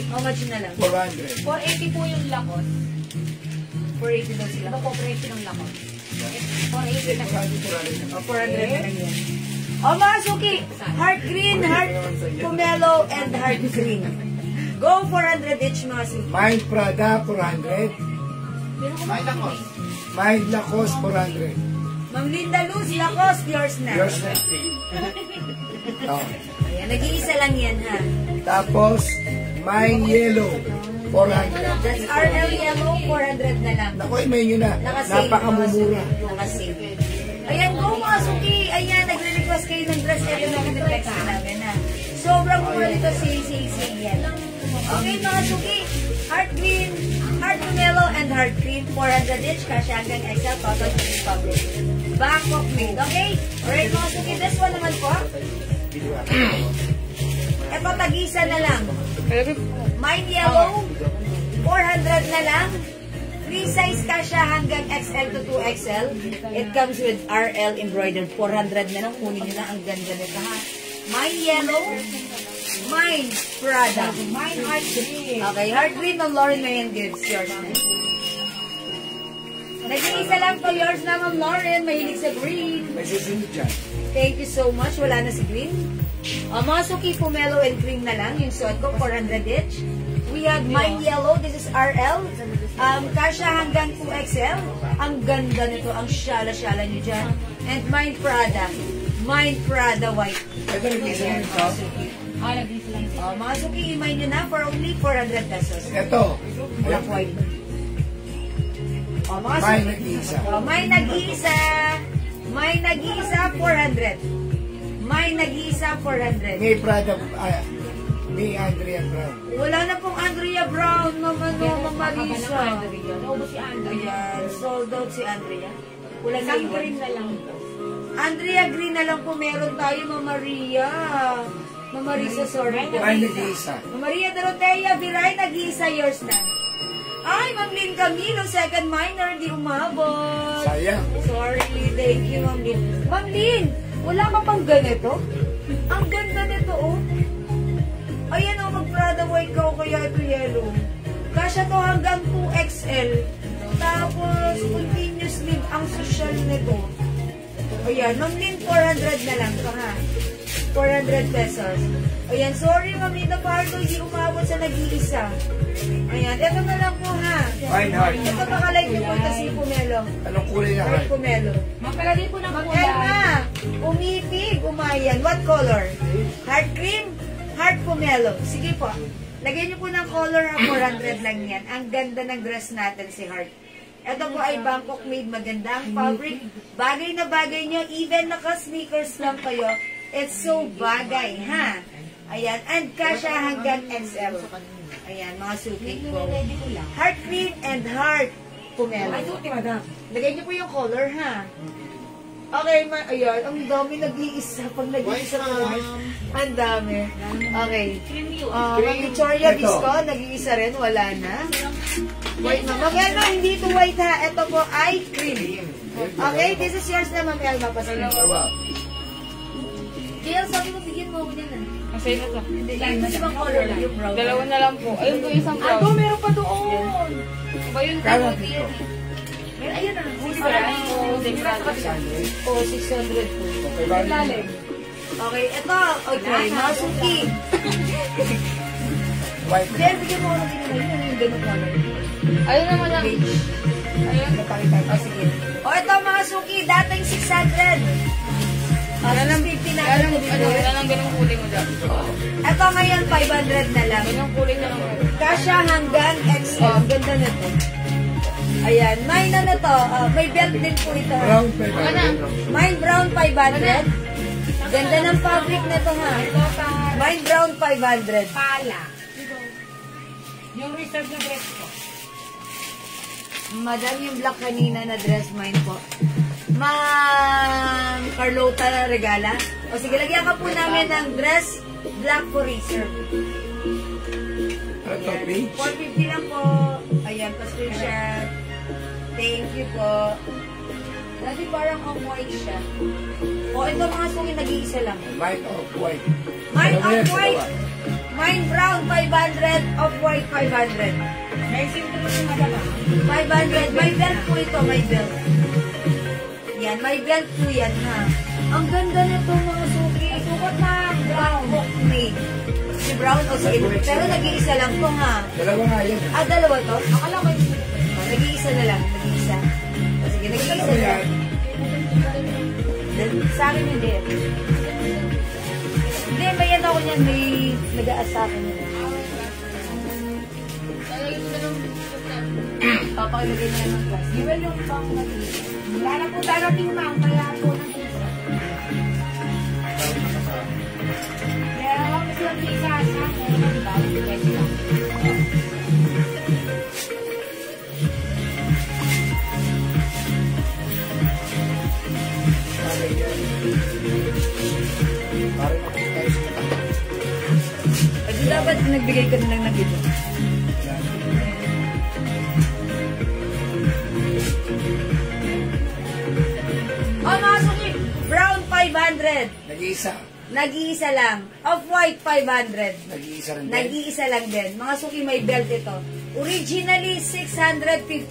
How much na lang? 400. 480 po yung lakos. 480 daw sila. Ito po, presyo ng lakos. 480 na po. 400 na lang yan. O mga suki, Heart Green, Heart Pomelo, and Heart Green. Go 400 each mga suki. May Prada, 400. May lakos, 400. Ma'am Linda Luz, Lacoste, yours na. Yours na. Oh. Ayan, nag-iisa lang yan ha. Tapos, may yellow, 400. That's RL Yellow, 400 na lang. Naku, may yun na. Nakasave. Napakamumura. Nakasave. Ayan, go mga suki. Ayan, nagre-request kayo ng dress. Ito na nag-text namin ha. Sobrang mura nito, say yan. Okay mga suki, Heart Green, Heart Pomelo, and Heart Green, 400 each. Kasi hanggang XL, cotton fabric. Bangkok made, okay? Alright mga suki, this one naman po. Ito, tag-isa na lang. Mine yellow, 400 na lang. Free size ka siya hanggang XL to 2XL. It comes with RL embroidered. 400 na lang. Kunin nyo na. Ang ganda nito ha. Mine yellow, mine Prada. Mine heart green. Okay, Heart Green ng Lauren Mayan Gibbs. Yours na. Nag-iisa lang to. Yours na, Ma'am Lauren. Mahilig sa green. May susunod dyan. Thank you so much. Wala na si green. Mga suki, Pomelo and cream na lang. Yung suot ko, 400 each. We have mine yellow. This is RL. Kasha hanggang 2XL. Ang ganda nito. Ang syala-syala nyo dyan. And mine Prada. Mine Prada white. Ito, nag-isa rin ito. Nag-isa lang. Mga suki, imay nyo na for only 400 pesos. Ito. Black white. Mga May suki. nag-isa. May nag-iisa. May nag-iisa, 400. May nag-iisa, 400. May Prada, may Andrea Brown. Wala na pong Andrea Brown, Mama Marisa. Naubos si Andrea. Ayan, sold out si Andrea. Wala na Isang iwan. green na lang. Andrea Green na lang po meron tayo, Mama Maria. Mama Marisa, sorry po. May nag-isa. Mama Maria Dorotea, Viray, nag-iisa, yours na. Ay, Ma'am Lynn Camilo, second minor, di umabot. Sayang. Sorry, thank you, Ma'am Lynn. Ma'am Lynn, wala ka pang ganito? Ang ganda nito, oh. Ayan, oh, mag-Prada white ka, o kaya ito yellow. Kasya to hanggang 2XL. Tapos, continuous link ang social nito. Ayan, Ma'am Lynn, 400 na lang to, ha. 400 pesos. Ayan, sorry Mamita Pardo, hindi umabot sa nag-iisa. Ayan, ito na lang po ha. Fine heart. Ito pakalike niyo po ito si Pumelo. Anong kulay niya, Heart heart? Pumelo. Magpalagay po ng Ma'am kulay. Elma, umipig, umayan. What color? Heart cream, heart Pumelo. Sige po. Lagyan niyo po ng color ha, 400 lang yan. Ang ganda ng dress natin si Heart. Ito po ay Bangkok made, magandang fabric. Bagay na bagay niyo, even naka-sneakers lang kayo. It's so bagay, ha? Ayan, and kasha hanggang XL. Ayan, mga suki ko. Heart cream and heart Pumelo. Lagay niyo po yung color, ha? Okay, ayan, ang dami nag-iisa. Pag nag-iisa po, ang dami. Okay. Ma'am Victoria Visco, nag-iisa rin, wala na. White na. Ma'am Elma, hindi ito white ha. Ito po ay cream. Okay, this is yours na Ma'am Elma. Pasalam. Jill, sabi mo, bigyan mo ako niyan ah. Kasi na to. Hindi, yung ibang color lang, yung brown. Dalawa na lang po. Ayun po isang brown. Ano, meron pa doon. Ba yun po? Meron, ayun na. Oh, 600. Oh, 600 po. Lalim. Okay, ito. Okay, Masuki. White. Jill, bigyan mo ako ng ginagawa. Yun yung ganun color. Ayun naman ang... Ayun. Oh, sige. O, ito mga suki, dating 600. Ano 50 na. Ano lang ganun kulay mo dyan? Ito ngayon, 500 na lang. Ganun kulay na lang po. Kasha hanggang XL. Ganda na to. Ayan, mine na to. May belt din po ito. Brown paper. Mine brown 500. Ganda ng fabric na to ha. Mine brown 500. Pala. Yung reserve na dress ko. Madam, yung black kanina na dress mine po. Ma'am Carlota Regala. O sige, lagyan ka po namin ng dress black for reserve. Ito, Ayan. beige. 450 lang po. Ayan, pa-screenshot. Thank you po. Dati parang off-white siya. O, ito mga suki, nag-iisa lang. White off white. Mine Dalawa yan, off-white. dalawa. Mine brown, 500. Off-white, 500. May simple mo yung madama. 500. May belt po ito, may belt. Yan, may belt po yan, ha. Ang ganda nito mga suki. Sukot na brown hook made. Si brown o si pero nag-iisa lang to, ha. Dalawa nga yan. Ah, dalawa to? Akala ko yung... Nag-iisa na lang, nag-iisa. O sige, nag-iisa Dalawa na yan. lang. Sa akin hindi. Hindi, may yan ako niyan, may nag-aas sa akin yun. Papakilagay na ng class. Di ba yung pang nag-iisa? Wala na po darating ma'am, kaya po nag-iisa. Kaya mas nag-iisa sa akin, nag-bawal yung dress lang. Parang ako tayo sa tayo. Pwede dapat nagbigay ka na lang ng ito. Oh, mga suki, brown 500. Nag-iisa. Nag-iisa lang. Off-white 500. Nag-iisa rin din. Nag-iisa lang din. Mga suki, may belt ito. Originally, 650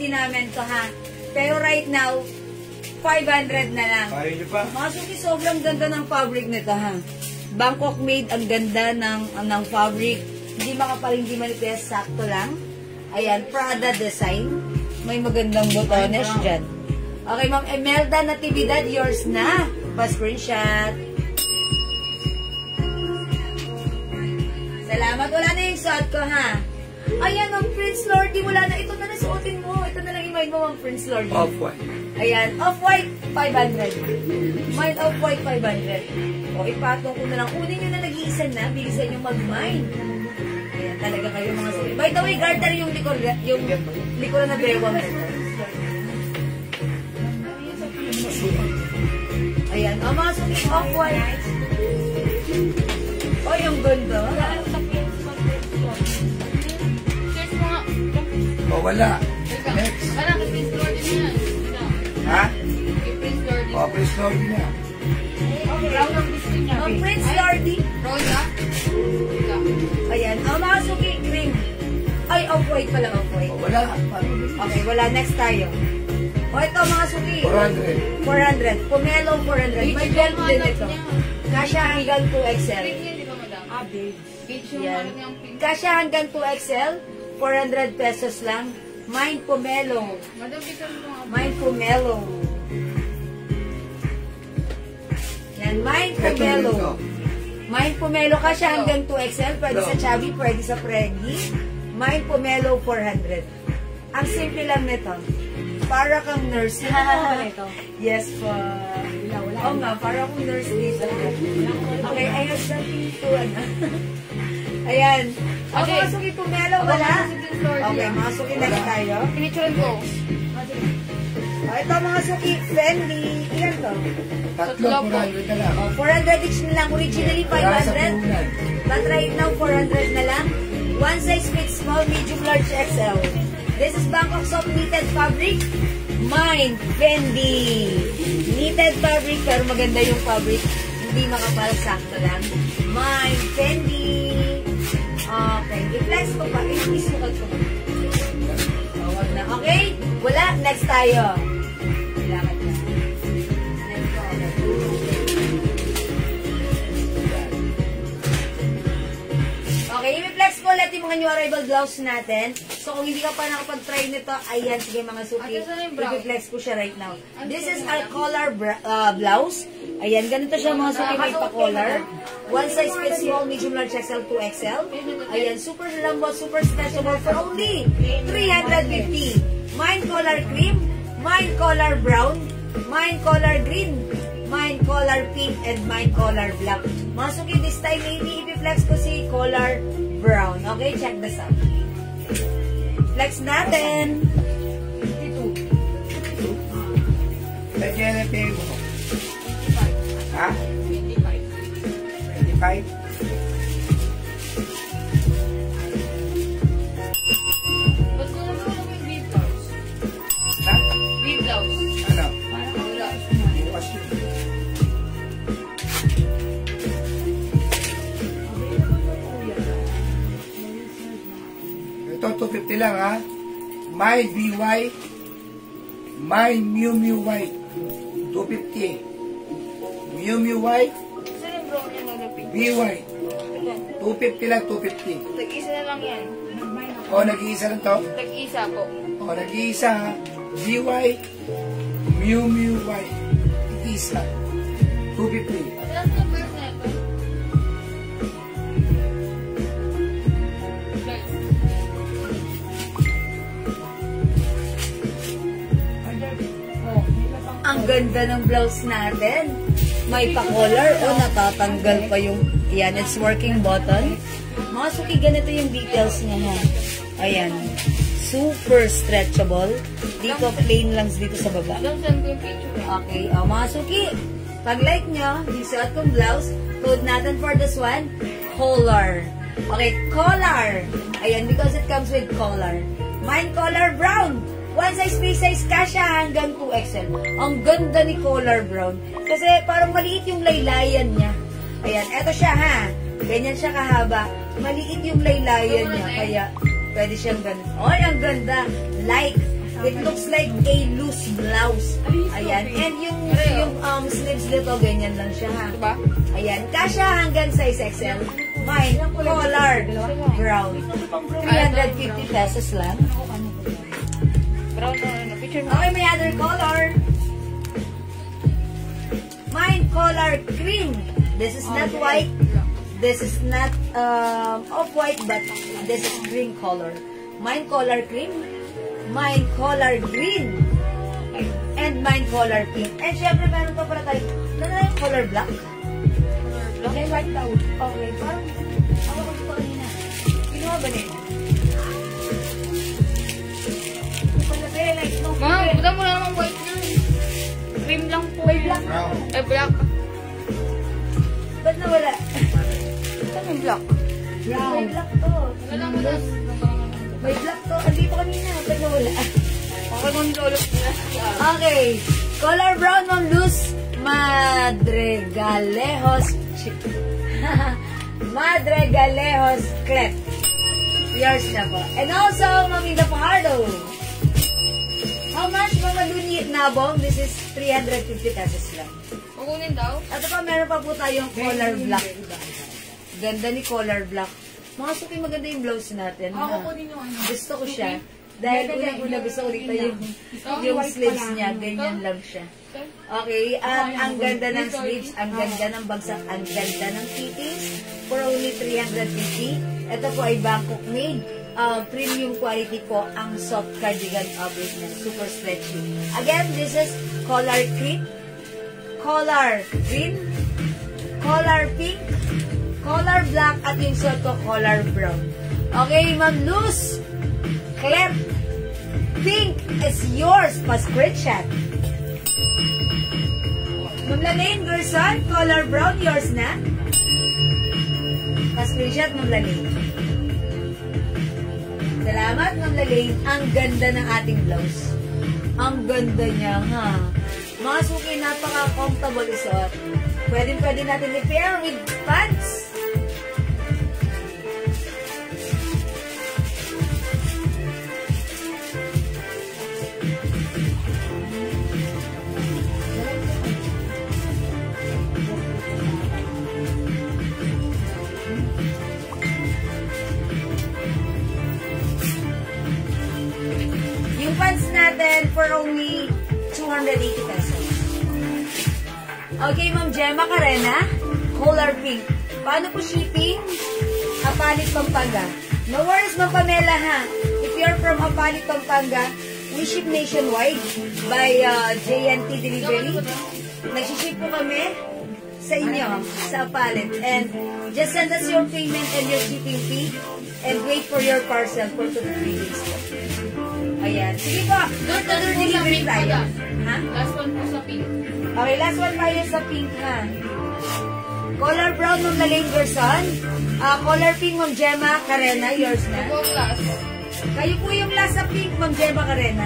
namin to ha. Pero right now, 500 na lang. Pare nyo pa. Mga suki, sobrang ganda ng fabric nito ha. Bangkok made, ang ganda ng fabric. Hindi makapal, hindi manipis, sakto lang. Ayan, Prada design. May magandang botones dyan. Okay, Ma'am Emelda Natividad, yours na. Pa-screenshot. Salamat. Wala na yung suot ko, ha? Ayan, Ma'am Prince Lordy. Wala na. Ito na lang suotin mo. Ito na lang imay mo, Ma'am Prince Lordy. Off-white. Ayan. Off-white, 500. Mine off-white, 500. O, ipatong ko na lang. Kunin nyo na nag-iisa na. Bilisan nyo mag-mine. Ayan, talaga kayo mga sulit. By the way, garter yung likod na bewang nito. Ayan. O, mga sulit, off-white. O, yung ganda. O, wala. Next. Wala, kay Prince Lord din yan. Ha? Kay Prince Lord din. O, please Lord na. Brown ang gusto niya. Ma'am Prince Lordy. Rosa? Ayan. O, mga sulit, cream. Ay, off-white pala, off-white. O, wala. Okay, wala. Next tayo. O, ito mga suki. 400. 400. Pomelo, 400. May belt din ito. Kasya hanggang 2XL. Hindi ba, madam? Ah, babe. Beach yung Yan. ano niyang pink. Kasya hanggang 2XL, 400 pesos lang. Mind Pomelo. Madam, bisan mo nga. Mind Pomelo. Yan, Mind Pomelo. Mind Pomelo kasya hanggang 2XL. Pwede sa chubby, pwede sa preggy. Mind Pomelo 400. Ang simple lang nito. Para kang nurse. Yes po. Oo nga, para akong nurse dito. Okay, I have something to Ayan. Ang mga suki Pomelo, wala? Okay, mga suki na tayo. Pinicturean ko. Ito mga suki, Fendi. Ilan to? Tatlo, 400 na lang. 400 each na lang. Originally Wala sa 500. puhunan. But right now, 400 na lang. One size fits small, medium, large, XL. This is Bangkok Soft Knitted Fabric. Mine, Fendi. Knitted fabric, pero maganda yung fabric. Hindi makapal, sakto lang. Mine, Fendi. Okay, i-flex ko pa. I-sukat ko pa. Huwag na. Okay? Wala. Next tayo. Kailangan na. Next ko. Okay, i-flex ko ulit yung mga new arrival blouse natin. So, kung hindi ka pa nakapag-try nito, ayan, sige mga suki. I-flex ko siya right now. This is our collar blouse. Ayan, ganito siya mga suki, may pa-collar. One size fits small, medium, large, XL, 2XL. Ayan, super lambot, super stretchable for only 350. Mine collar cream, mine collar brown, mine collar green, mine collar pink, and mine collar black. Mga suki, this time maybe i-flex ko si collar brown. Okay, check this out. Flex natin. 52. Lagyan na tayo mo. Ha? 25. Ba't ko naman ako yung bead blouse? Ha? Bead blouse. Ano? Parang wala. Bukas yun. Ito, 250 lang ha. My BY. My Miu Miu White. 250. Miu Miu White. Saan yung brown yung nagapin? BY. 250 lang, 250. Tag-isa na lang yan. O, nag-iisa lang to. Tag-isa po. O, nag-iisa ha. BY. Miu Miu White. Isa. 250. Saan ang birth na ito? Ang ganda ng blouse natin. May pa-collar. O, natatanggal pa yung... Yan, it's working button. Mga suki, ganito yung details niya, ha. Ayan. Super stretchable. Dito, plain lang dito sa baba. Doon saan ko yung picture eh. Okay, mga suki. Pag like nyo, yung suot kong blouse, code natin for this one, collar. Okay, collar. Ayan, because it comes with collar. Mine collar brown. One size, free size, kasya hanggang 2XL. Ang ganda ni collar brown. Kasi parang maliit yung laylayan niya. Ayan, eto siya ha. Ganyan siya kahaba. Maliit yung laylayan niya. Kaya pwede siyang ganun. Ay, ang ganda. Like, it looks like a loose blouse. Ayan. And yung sleeves nito, ganyan lang siya ha. Diba? Ayan, kasya hanggang size XL. Mine, collar brown. 350 pesos lang. Brown na picture mo. Okay, may other color. Mine color cream. This is not white. This is not off-white, but this is green color. Mine color cream. Mine color green. And mine color pink. And syempre, meron pa pala tayo. Ano na yung color black? Okay, white daw. Okay, parang ako ko kanina. Kinuha ba nila? Ma, buta mo lang ng white na. Cream lang po. May black. Brown. Eh, black. Ba't nawala? Saan yung black? Brown. May black to. Wala mo na. May black to. Andito kanina. Ba't nawala? Okay kung lolo. Okay. Color brown ng loose. Madregalejos. Madregalejos crepe. Yours na po. And also, Mamita Fajardo. How much, Mama Luni Nabong? This is 350 pesos lang. Kukunin daw? At pa, meron pa po tayong color black. Ganda ni color black. Mga suki, maganda yung blouse natin. Ako ha? kukunin yung ano. Gusto ko siya. Dahil unang-una gusto ko dito yung sleeves niya. Ganyan lang siya. Okay, at ang ganda ng sleeves, ang ganda ng bagsak, ang ganda ng fittings for only 350. Ito po ay Bangkok made. Premium quality po ang soft cardigan fabric na super stretchy. Again, this is color cream, color green, color pink, color black, at yung suot ko color brown. Okay, Ma'am Luz, Claire, pink is yours. Pa-screenshot. Ma'am Lalaine Gerson, color brown, yours na. Pa-screenshot, Ma'am Lalaine. Salamat, Ma'am Lalaine. Ang ganda ng ating blouse. Ang ganda niya, ha? Mga suki, napaka-comfortable isuot. Pwede natin i-pair with pants. Pants natin for only 280 pesos. Okay, Ma'am Gemma Carena, color pink. Paano po shipping? Apalit, Pampanga. No worries, Ma'am Pamela, ha? If you're from Apalit, Pampanga, we ship nationwide by JNT Delivery. Nagsiship po kami sa inyo, sa Apalit. And just send us your payment and your shipping fee and wait for your parcel for 2 to 3 days. Ayan. Sige po. Door-to-door delivery tayo. Ha? Last one po sa pink. Okay, last one tayo sa pink, ha? Color brown, Ma'am Lalaine Gerson. Color pink, Ma'am Gemma Carena. Yours na. Go last. Kayo po yung last sa pink, Ma'am Gemma Carena.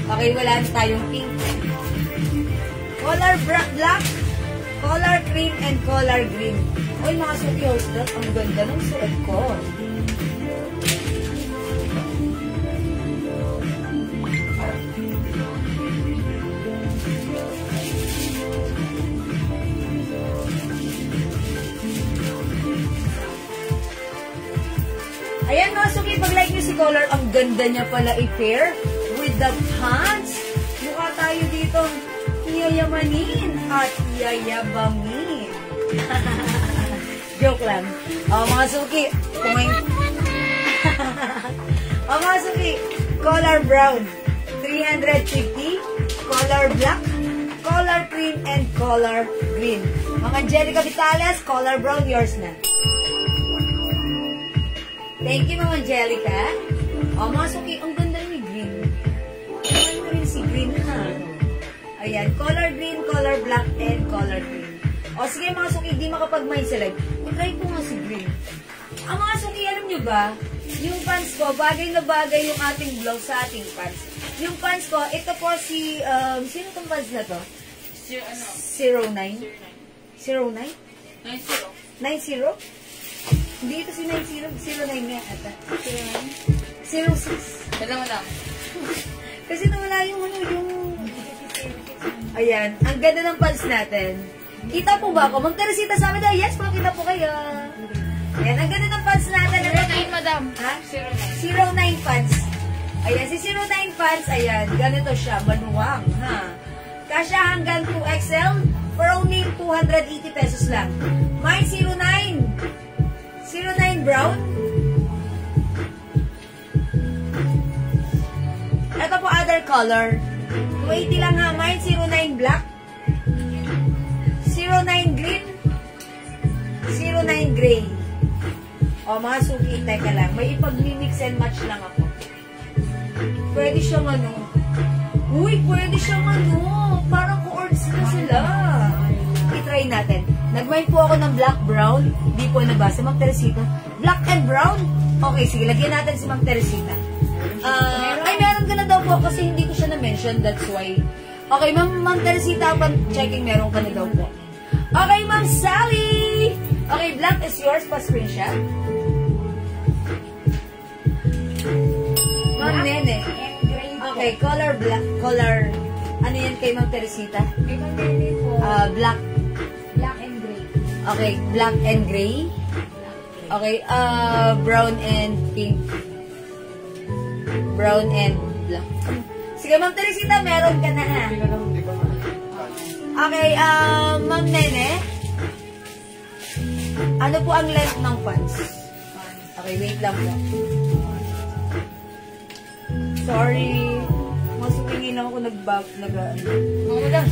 Okay, wala na tayong pink. Color black, color cream, and color green. Uy, mga suki host, ang ganda ng suot ko. Ayan mga suki, pag-like nyo si color, ang ganda niya pala i-pair with the pants. Mukha tayo dito iyayamanin at iyayabangin. Joke lang. Mga suki, mga suki, color brown, 350, color black, color cream, and color green. Mga Angelica Vitales, color brown, yours na. Thank you, Ma'am Angelica. Mga suki, ang ganda ni green. Ano rin si green, ha? Ayan, color green, color black, and color green. Sige, mga suki, di makapag-mind sa live. Try po nga si green. Ang mga suki, alam nyo ba, yung pants ko, bagay na bagay yung ating blouse sa ating pants. Yung pants ko, ito po si, sino itong pants na to? 09? 09? 90? Hindi ito si 90, 09 nga ata. 06. Dalawa lang. Kasi nawala yung ayan, ang ganda ng pants natin. Kita po ba ako? Ma'am Teresita sa amin daw, yes po, kita po kayo. Ayan, ang ganda ng pants natin. 09, madam. Ha? 09. 09 pants. Ayan, si 09 pants, ayan, ganito siya, manuwang, ha? Kasya hanggang 2XL for only 280 pesos lang. May 09 brown. Ito po other color. 280 lang ha. May 09 black. 09 green. 09 gray. Mga suki, teka lang. May ipag-mix and match lang ako. Pwede siyang ano. Uy, pwede siyang ano. Parang coords na sila. I-try natin. Nag-mind po ako ng black, brown. Di po nabasa. Ma'am Teresita. Black and brown? Okay, sige. Lagyan natin si Ma'am Teresita. Ay, meron ka na daw po kasi hindi ko siya na-mention. That's why. Okay, Ma'am Teresita, upon checking, meron ka na daw po. Okay, Ma'am Sally! Okay, black is yours. Pa-screenshot. Ma'am Nene. Okay, color black. Color, ano yan kay Ma'am Teresita? Kay Ma'am Nene po, Black. black and gray. Okay, black and gray. Okay, brown and pink. Brown and black. Sige, Ma'am Teresita, meron ka na ha. Okay, Ma'am Nene. Ano po ang length ng pants? Okay, wait lang po. Sorry. Masupingin lang ako nag-back. Mga lang.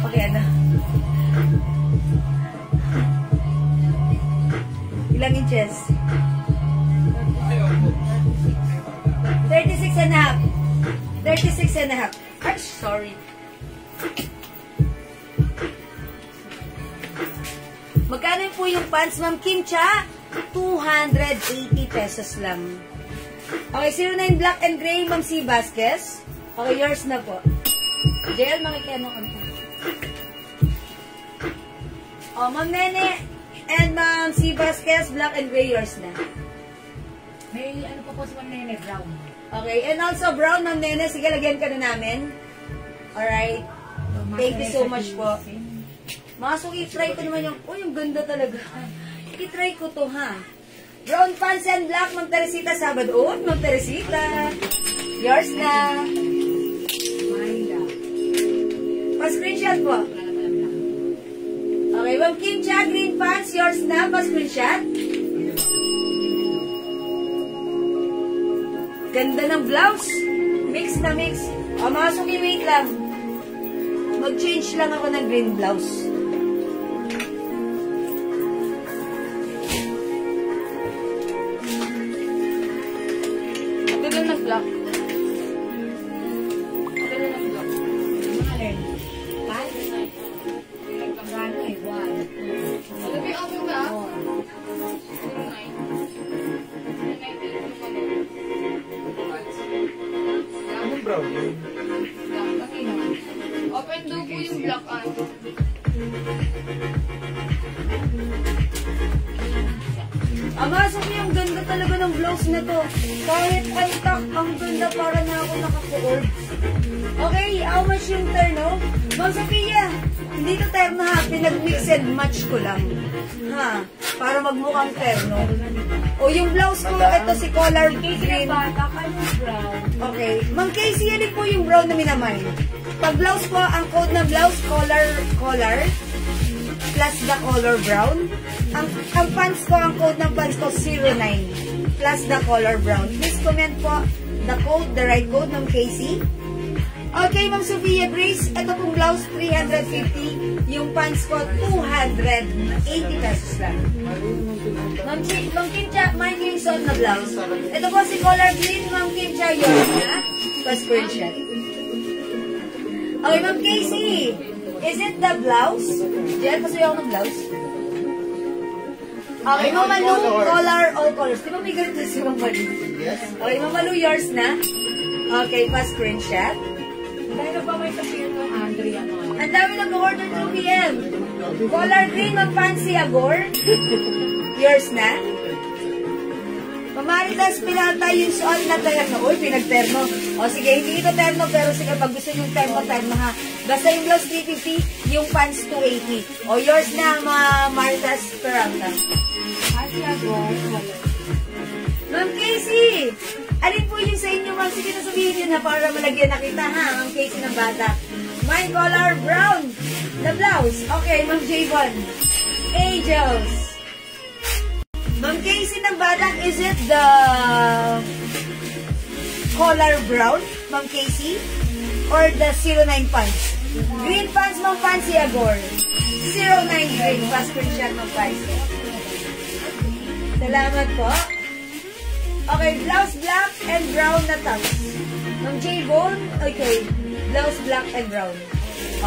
Okay, ano? Ilang inches? 36 and a half. 36 and a half. Ay, sorry. Magkano po yung pants, Ma'am Kim Cha? 280 pesos lang. Okay, 09 black and gray, Ma'am C. Vasquez. Okay, yours na po. JL, makikiano ka na. Oh, Ma'am Nene and Ma'am C. Vasquez, black and gray, yours na. May ano pa po si Ma'am Nene, brown. Okay, and also brown, Ma'am Nene. Sige, lagyan ka na namin. Alright. Thank you so much po. Mga suki, try ko naman yung, oh, yung ganda talaga. I-try ko to, ha. Brown pants and black, Ma'am Teresita, Sabado. Oh, Ma'am Teresita. Yours na. Pa-screenshot po. Okay, Ma'am Kim Cha, green pants, yours na. Pa-screenshot. Ganda ng blouse. Mix na mix. O, mga suki, wait lang. Mag-change lang ako ng green blouse. Ganda ng black. Ganda ng black. Alin? Kahit? Nagpagano eh, one. Sabi ako ba? Anong brown? Open daw po yung black eye. Mga suki, ang ganda talaga ng blouse na to. Kahit antak, ang ganda para na ako nakakuord. Okay, how much yung terno? Ma'am Sophia, hindi to terno ha, pinag-mix and match ko lang. Ha, para magmukhang terno. O yung blouse ko, ito si color green. Bata ka yung brown. Okay, Ma'am Casey, yan po yung brown na minamay. Pag blouse po, ang code na blouse, color, plus the color brown. Ang pants ko, ang code ng pants ko, 09, plus the color brown. Please comment po the code, the right code ng Casey. Okay, Ma'am Sophia Grace, ito pong blouse, 350. Yung pants ko, 280 pesos lang. Ma'am Kim Cha, mind yung suot na blouse. Ito po si color green, Ma'am Kim Cha, yun na. Pa-screenshot. Okay, Ma'am Casey, is it the blouse? Diyan, pasuyo ako ng blouse. Okay, Ma'am Malu, color, all colors. Di ba may ganito si Ma'am Malu? Yes. Okay, Ma'am Malu, yours na. Okay, pa-screenshot. Dahil ba may sabihin ng Andrea mo? Ang dami nag-order 2 p.m. Color green, Ma'am Fancy Agor. Yours na. Mamaritas, pinata yung suot na terno. Uy, pinag-terno. O sige, hindi ito terno, pero sige, pag gusto yung terno ha. Basta yung blouse 350, yung pants 280. O yours na, Maritas Peralta. Kasi ako, Ma'am Casey, alin po yung sa inyo, ma'am? Sige na sabihin yun na para malagyan na kita, ha? Ma'am Casey ng bata. My color brown. The blouse. Okay, Ma'am Javon. Angels. Ma'am Casey ng bata, is it the color brown, Ma'am Casey? Or the 09 pants? Green pants, Ma'am Fancy Agor. 09 green. Pa-screenshot, Ma'am Fancy. Salamat po. Okay, blouse black and brown na tops. Ma'am Javon, okay. Blouse black and brown.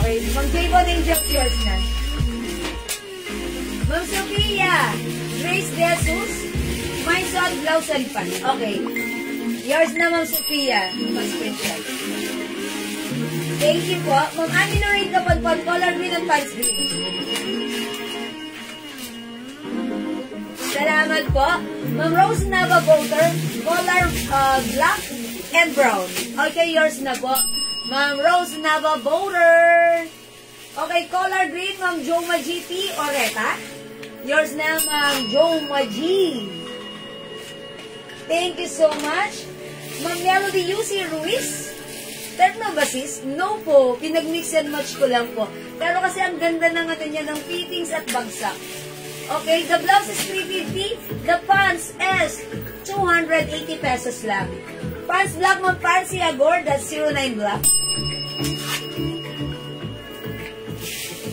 Okay, Ma'am Javon, Angel, yours na. Ma'am Sophia, Grace De Jesus, my son, blouse and pants. Okay. Yours na, Ma'am Sophia. Screenshot. Thank you po. Ma'am Annie Lorraine Kapagpag, color green and pants green. Salamat po. Ma'am Rose Nava Voter, color black and brown. Okay, yours na po. Ma'am Rose Nava Boulder. Okay, color green, Ma'am Joma GP Oreta. Yours na, Ma'am Joma G. Thank you so much. Ma'am Melody UC Ruiz. Terno ba sis? No po. Pinag-mix and match ko lang po. Pero kasi ang ganda ng ano niya, ng fittings at bagsak. Okay, the blouse is 350. The pants is 280 pesos lang. Pants black, Ma'am Fancy Agor. That's 09 black.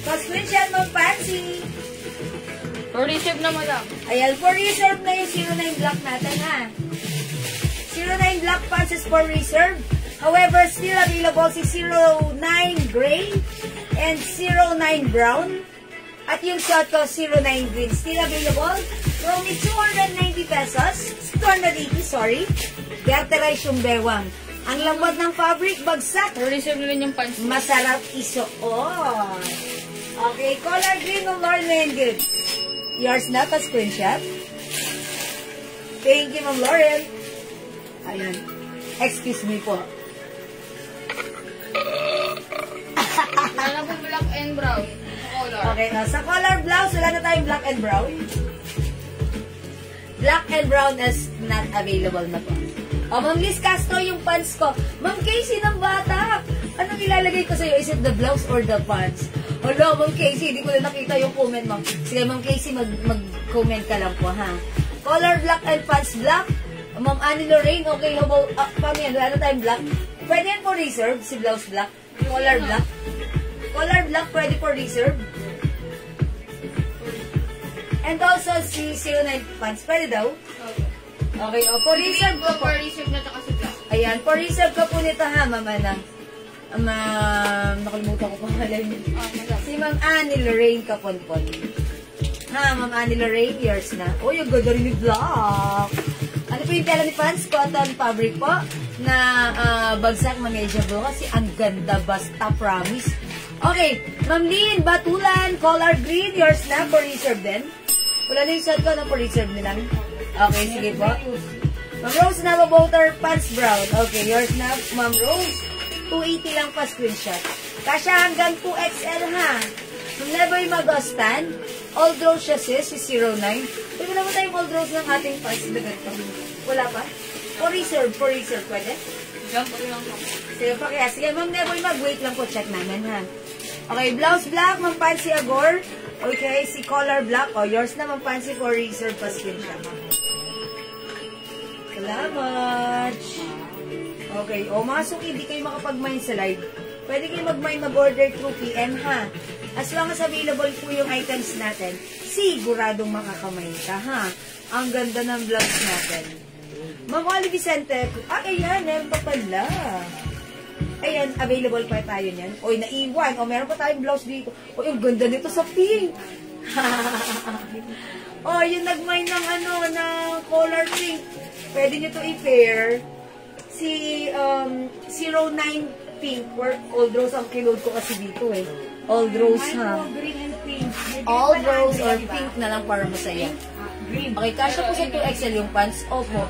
Pa-screenshot, Ma'am Fancy. For reserve naman lang. Ayan, for reserve na yung 09 black natin, ha? 09 black pants is for reserve. However, still available si 09 gray and 09 brown. At yung shot ko, 09 green. Still available. For only 290 pesos. 280, sorry. Garterize yung bewang. Ang lambot ng fabric, bagsak. For reserve na rin yung pants. Masarap isuot. Okay, color green ng Lauren Mendez. Yours na, pa-screenshot. Thank you, Ma'am Lauren. Ayan. Excuse me po. Wala po black and brown. Color. Okay, sa color blouse, wala na tayong black and brown. Black and brown is not available na po. O, Ma'am Liz Castro, yung pants ko. Ma'am Casey ng bata. Anong ilalagay ko sa'yo? Is it the blouse or the pants? Hala, Ma'am Casey, hindi ko na nakita yung comment, Ma'am. Sige, Ma'am Casey, mag-comment ka lang po, ha? Color black and pants black. Ma'am Annie Lorraine, okay, how about, paano yan? Wala na tayong black. Pwede yan for reserve, si blouse black. Color black. Color black, pwede for reserve. And also, si 09 pants, pwede daw? Okay, o, for reserve ko po. For reserve na tsaka si black. Ayan, for reserve ko po nito, ha, Ma'am Ana. Ma'am, nakalimutan ko pangalan niyo. Si Ma'am Annie Lorraine Kaponpon. Ha, Ma'am Annie Lorraine, yours na. Uy, ang ganda rin ni black. Ano po yung tela ni pants? Cotton fabric po na bagsak manageable kasi ang ganda, basta promise. Okay, Ma'am Lynn, Batulan, color green, yours na, for reserve din. Wala na yung set ko na for reserve nilang. Okay, sige po. Ma'am Rose na, Boulder, pants brown. Okay, yours na, Ma'am Rose. 280 lang pa screenshot. Kasya hanggang 2XL ha. Kung never yung mag-stand, old rose siya sis, si 09. Pwede naman tayong old rose ng ating pants. Wala pa? For reserve, pwede? Jump ko lang ako. Sige pa kaya. Sige, Ma'am Neboy, mag-wait lang po. Check namin, ha? Okay, blouse black, Ma'am Fancy Agor. Okay, si color black. O, yours na, Ma'am Fancy, for reserve pa screenshot. Salamat. Okay, o mga suki, hindi kayo makapag-mine sa live. Pwede kayo mag-order through PM, ha? As long as available po yung items natin, siguradong makakamine ka, ha? Ang ganda ng blouse natin. Ma'am Oli Vicente, ayan, meron pa pala. Ayan, available pa tayo niyan. Oy, naiwan. O, meron pa tayong blouse dito. Oy, ang ganda nito sa pink. O, yung nag-mine ng ng color pink. Pwede nyo to i-pair. Si 09 pink or old rose ang kiload ko kasi dito eh. Old rose ha. Green and pink. Old rose or pink na lang para masaya. Okay, kasya po sa 2XL yung pants. Opo.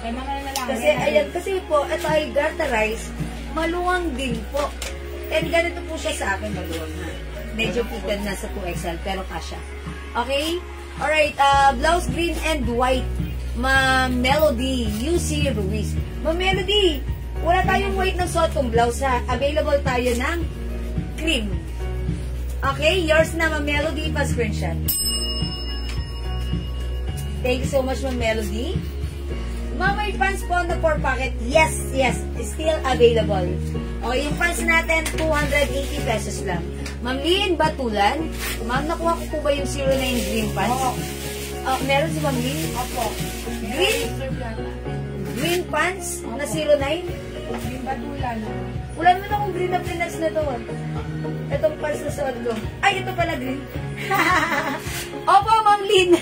Kasi ayan, kasi po, ito ay garterize, maluwang din po. And ganito po siya sa akin, maluwang ha. Medyo fitted na sa 2XL, pero kasya. Okay? Alright, blouse green and white. Ma'am Melody, UC Ruiz. Ma'am Melody, wala tayong white ng suot kong blouse ha. Available tayo ng cream. Okay, yours na, Ma'am Melody, pa screenshot. Thank you so much, Ma'am Melody. Ma'am, may pants po na 4 packet. Yes, still available. Okay, yung pants natin, 280 pesos lang. Ma'am Lynn Batulan. Ma'am, nakuha ko po ba yung 09 green pants? Meron si Ma'am Lynn? Opo. Green pants na 09? Green Batulan. Wala naman akong green na pinags na to. Itong pants na suot ko. Ay, ito pala green. Opo, Ma'am Lynn.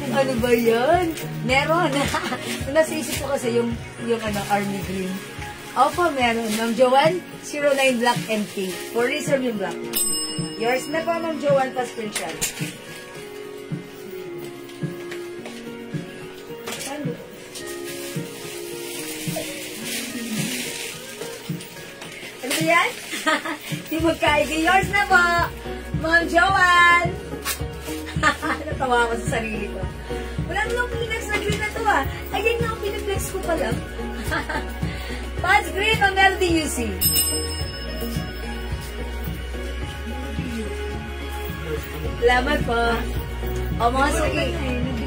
Ano ba yan? Meron. Nasisip ko kasi yung army green. Opo, meron. Ma'am Joanne, 09 black and pink. For reserve yung black. Yours na po, Ma'am Joanne, pa screenshot. yan? Di magkaiga. Yours na po. Ma'am Joanne. Natawa ako sa sarili ko. Wala nang Phoenix na green na to ah. Ayan nga ang piniflex ko pa lang. Pants green on Melody UC. Salamat po. O mga suki.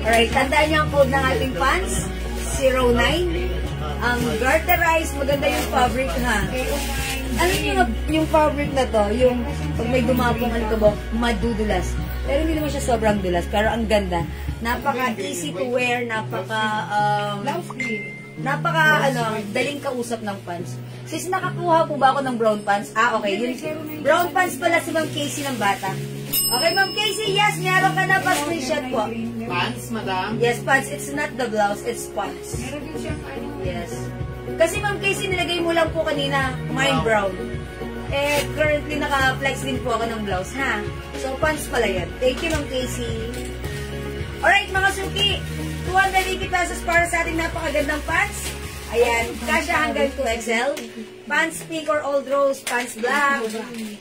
Alright, tandaan niyo ang code ng ating pants. 09. Ang garterize, maganda yung fabric ha. Alam niyo yung fabric na to, yung pag may dumapong altubok, madudulas. Pero hindi naman siya sobrang dulas, pero ang ganda. Napaka easy to wear, daling kausap ng pants. Sis, nakakuha po ba ako ng brown pants? Ah, okay. Yun, brown pants pala si Ma'am Casey ng bata. Okay, Ma'am Casey, yes, meron ka na pa screenshot po. Pants, madam? Yes, pants. It's not the blouse, it's pants. Meron din siyang ano. Yes. Kasi Ma'am Casey, nilagay mo lang po kanina, mine brown. Eh, currently naka-flex din po ako ng blouse, ha? So, pants pala yan. Thank you, Ma'am Casey. Alright, mga suki, 280 pesos para sa ating napakagandang pants. Ayan, kasya hanggang 2XL. Pants pink or old rose, pants black.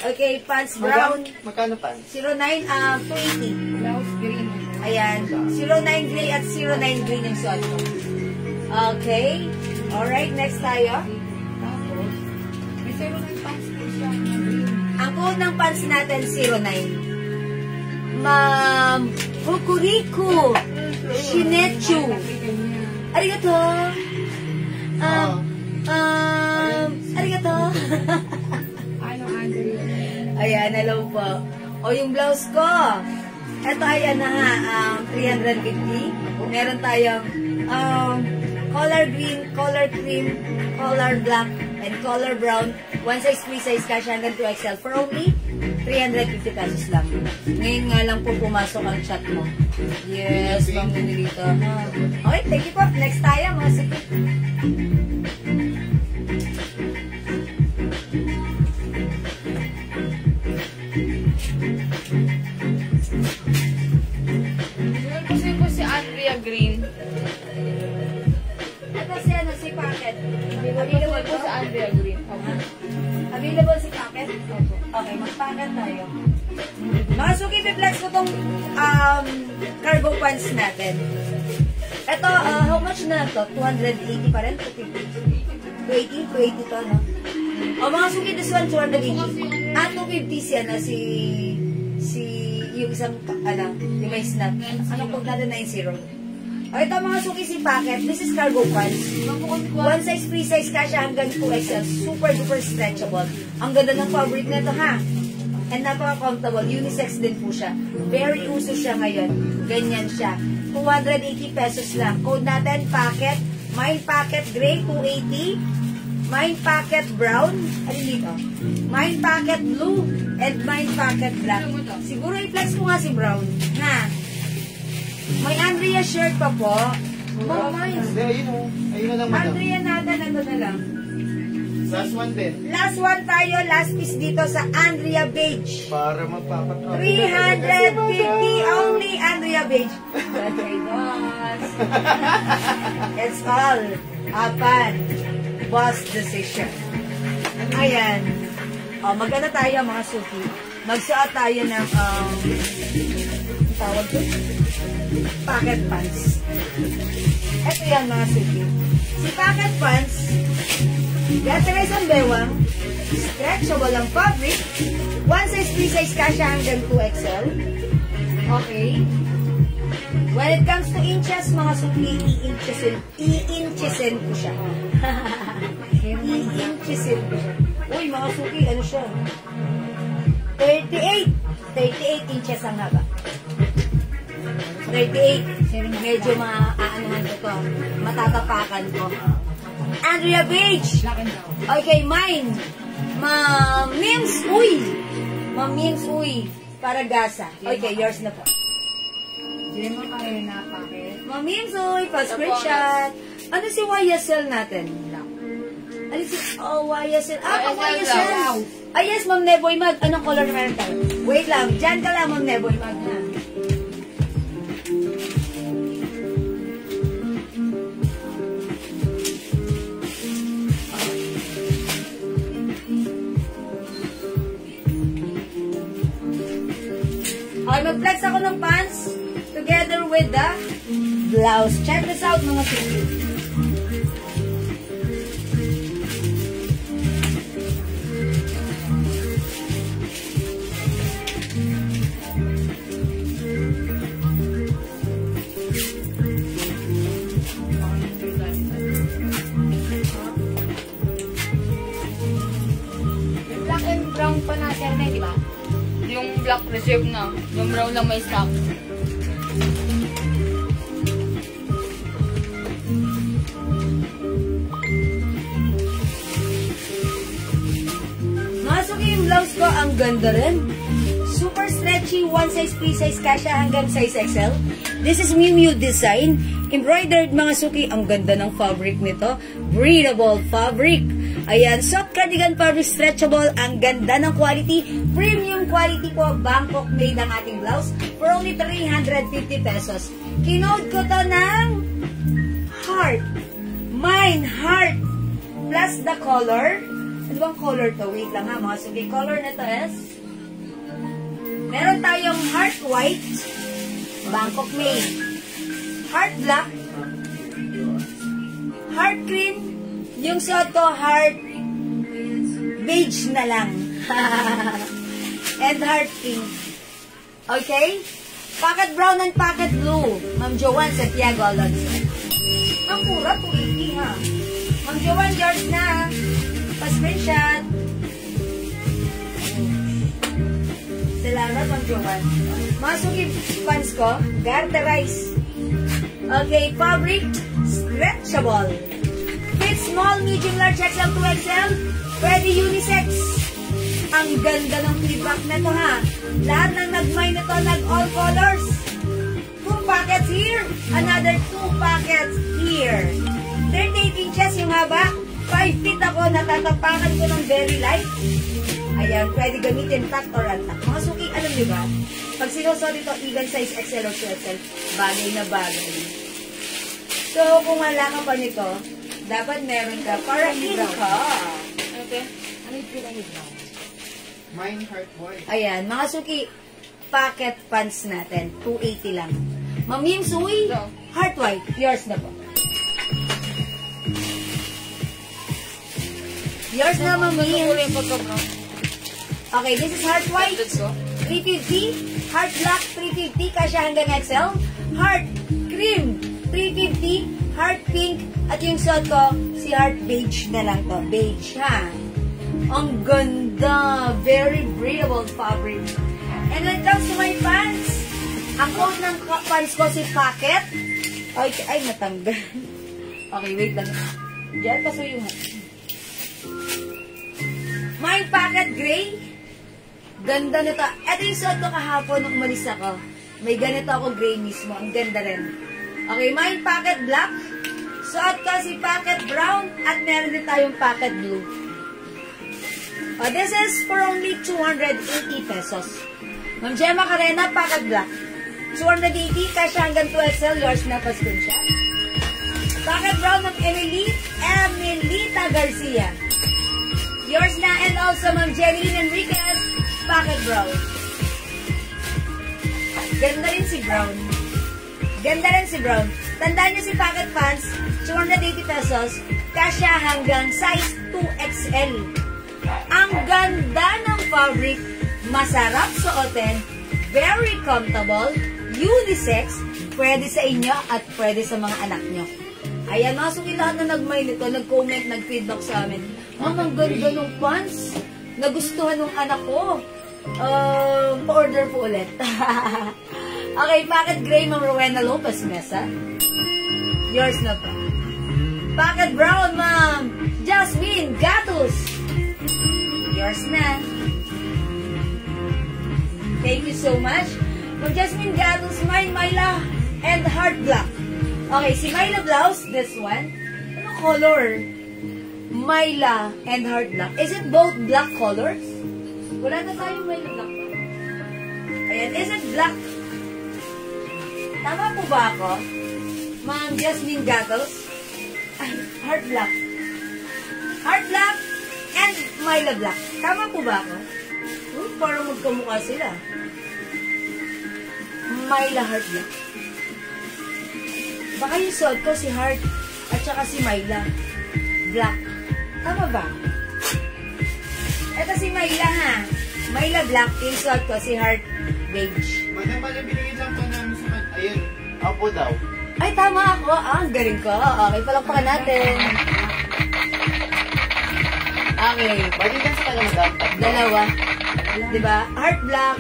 Okay, pants brown. Magkano pants? 09, 280. Blouse green. Ayan, 09 gray at 09 green yung suot ko. Okay. Alright, next tayo. Tapos, may 09 pants po siya. Ang code ng pants natin, 09. Ma'am Hokuriku Shinetsu. Arigato. Arigato. Ano, Andrew? Ayan, hello po. O, yung blouse ko. Ito ay 350. Meron tayong color green, color cream, color black, and color brown. One size, free size, cash hanggang 2XL for only 350 pesos lang. Ngayon nga lang po pumasok ang chat mo. Yes, Ma'am Ninilito. Okay, thank you po. Next tayo, mga sikip. Kasi po si Andrea Green. Ito si Packet. Available po si Andrea Green. Available si Packet? Opo. Okay, mag-packet tayo. Mga suki, i-flex ko tong cargo pants natin. Ito, how much na to? 280 pa rin? 280? 280 to, no? O mga suki, this one, 280. 250 siya na si yung isang, yung may snap. Anong code natin? 90. O ito mga suki, si Packet. This is cargo pants. One size, free size, kasha hanggang 2XL. Super duper stretchable. Ang ganda ng fabric nito, ha? And napaka-comfortable. Unisex din po siya. Very uso siya ngayon. Ganyan siya. 280 pesos lang. Code natin, Packet. Mine Packet Gray, 280. Mine Packet Brown. Ano dito? Mine Packet Blue. And Mine Packet Black. Siguro i-flex ko nga si Brown. Ha? May Andrea shirt pa po. Hindi, ayun o. Ayun na lang, madam. Andrea natin, ano na lang. Last one din. Last one tayo. Last piece dito sa Andrea Beige. Para magpapatawag. 350 only Andrea Beige. Okay, boss. It's all upon boss decision. Ayan. O, maganda tayo mga suki. Magsuot tayo ng tawag ko? Pocket pants. Ito yan mga suki. Si pocket pants, gatterize ang bewang, stretchable ang fabric, one size, free size, kasha hanggang 2XL. Okay. When it comes to inches, mga suki, i-inchesin ko siya. I-inchesin ko siya. Uy, mga suki, ano siya? 38 inches ang haba. 38. Medyo maaanuhan ko to. Matatapakan ko. Andrea Beige. Okay, mine. Mims Uy. Mims Uy. Para gasa. Okay, yours na po. Gemma kayo na Packet. Mims Uy. Pa-screenshot. Ano si YSL natin? Ano si... Oh, YSL. YSL. Ah, yes, Ma'am Neboy Mag. Anong color na meron tayo? Wait lang. Diyan ka lang, Ma'am Neboy Mag. ng pants together with the blouse. Check this out, mga suki. Black and brown pa natin na, di ba? Yung black reserve na. Yung brown lang may stock. Mga suki, yung blouse ko, ang ganda rin. Super stretchy, one size, free size, kasha hanggang size XL. This is Miu Miu design. Embroidered, mga suki, ang ganda ng fabric nito. Breathable fabric. Ayan, soft cardigan fabric, stretchable. Ang ganda ng quality. Premium quality po, Bangkok made ang ating blouse for only 350 pesos. Kinode ko to ng heart. Mine, heart. Plus the color. Ano bang color to? Wait lang ha, mga suki. Color na to is meron tayong heart white, Bangkok made. Heart black, heart cream, yung suot ko heart beige na lang. And heart pink. Okay? Pocket brown and pocket blue. Ma'am Joanne Santiago Alonso. Ang mura, 280 ha. Ma'am Joanne, yours na. Pa-screenshot. Salamat, Ma'am Joanne. Masuki pants ko, garterize. Okay, fabric, stretchable. Fit small, medium, large, XL, 2XL. Pwede unisex. Ang ganda ng feedback na to ha. Lahat ng nag-mine na to, nag-all colors. 2 packets here. Another 2 packets here. 38 inches yung haba. 5 feet ako, natatapakan ko ng very light. Ayan, pwede gamitin tuck or untuck. Mga suki, alam niyo ba? Pag sinusuot ito, even size XL or 2XL, bagay na bagay. So, kung wala ka pa nito, dapat meron ka para in ka. Okay. Ano yung pinahid mo? Mine heart white. Ayan, mga suki, pocket pants natin, 280 lang. Ma'am Ying Sui, heart white, yours na po. Yours na, Ma'am Ying. Yung pagka-brown. Okay, this is heart white, Let's go. 350, heart black, 350, kasya hanggang XL, heart cream, 350, heart pink, at yung suot ko, si heart beige na lang to. Beige, ha? Ang ganda. Very breathable fabric. And when it comes to my pants, ang coat ng pants ko si Pocket. Ay, natanggal. Okay, wait lang. Diyan, pasuyuhan. My Pocket gray. Ganda nito. Ito yung suot ko kahapon nung umalis ako. May ganito ako gray mismo. Ang ganda rin. Okay, my Pocket black. Suot ko si Pocket brown. At meron din tayong Pocket blue. This is for only 280 pesos. Ma'am Gemma Carena, Pocket black. 280, kasya hanggang 2XL. Yours na pa screenshot. Pocket brown ng Emilita Garcia. Yours na. And also, Ma'am Jeline Enriquez, Pocket brown. Ganda rin si brown. Ganda rin si brown. Tandaan niyo si Pocket pants, 280 pesos. Kasya hanggang size 2XL. Ang ganda ng fabric. Masarap suotin. Very comfortable. Unisex. Pwede sa inyo at pwede sa mga anak nyo. Ayan, mga suki lahat na nag-mail nito, nag-comment, nag-feedback sa amin. Ma'am, ang ganda ng pants. Nagustuhan ng anak ko. Pa-order po ulit. Okay, Pocket gray, Ma'am Rowena Lopez Mesa. Yours na po. Pocket brown, Ma'am Jasmine Gatos. Yours na. Thank you so much. Ma'am Jasmine Gatos, mine, Myla, and heart black. Okay, si Myla blouse, this one. Ano color? Myla and heart black. Is it both black colors? Wala na tayong Myla black. Ayan, is it black? Tama po ba ako? Ma'am Jasmine Gatos? Ay, heart black. Heart black and Myla black. Tama po ba ako? Parang magkamukha sila. Myla Heart Black. Baka yung suot ko si Heart at saka si Myla Black. Tama ba? Ito si Myla ha. Myla Black, yung suot ko si Heart Beige. Madam, binigay lang po namin sa kanya. Ayun, apo daw. Ay, tama ako. Ah, ang galing ko. Okay, palakpakan natin. Okay. Balik lang sa kanya, madam. Dalawa. Diba? Heart Black,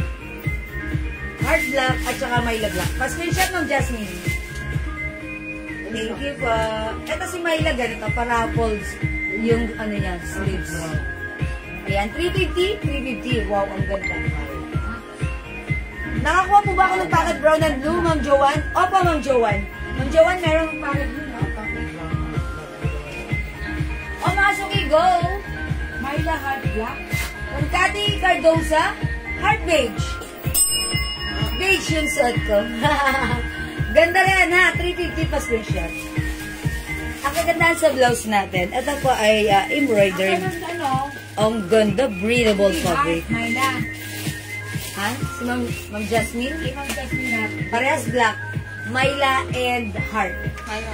at saka Myla Black. Pa-screenshot ng Jasmine. Thank you po. Ito si Myla, ganito, paraffles yung ano niya, sleeves. Ayan, 350. Wow, ang ganda. Nakakuha po ba ako ng packet brown and blue, Ma'am Joanne? Opo, Ma'am Joanne. Ma'am Joanne, meron ng packet blue, no? O, mga suki, go! Myla Heart Black. From Cathy Cardoza, Heart Beige. Beige yung suot ko. Ganda rin ha, 350 pa screenshot. Ang kagandahan sa blouse natin, ito po ay embroidered. Ang ganda, breathable fabric. Myla. Ha? Si Ma'am Jasmine? Ma'am Jasmine natin. Parehas black. Myla and Heart.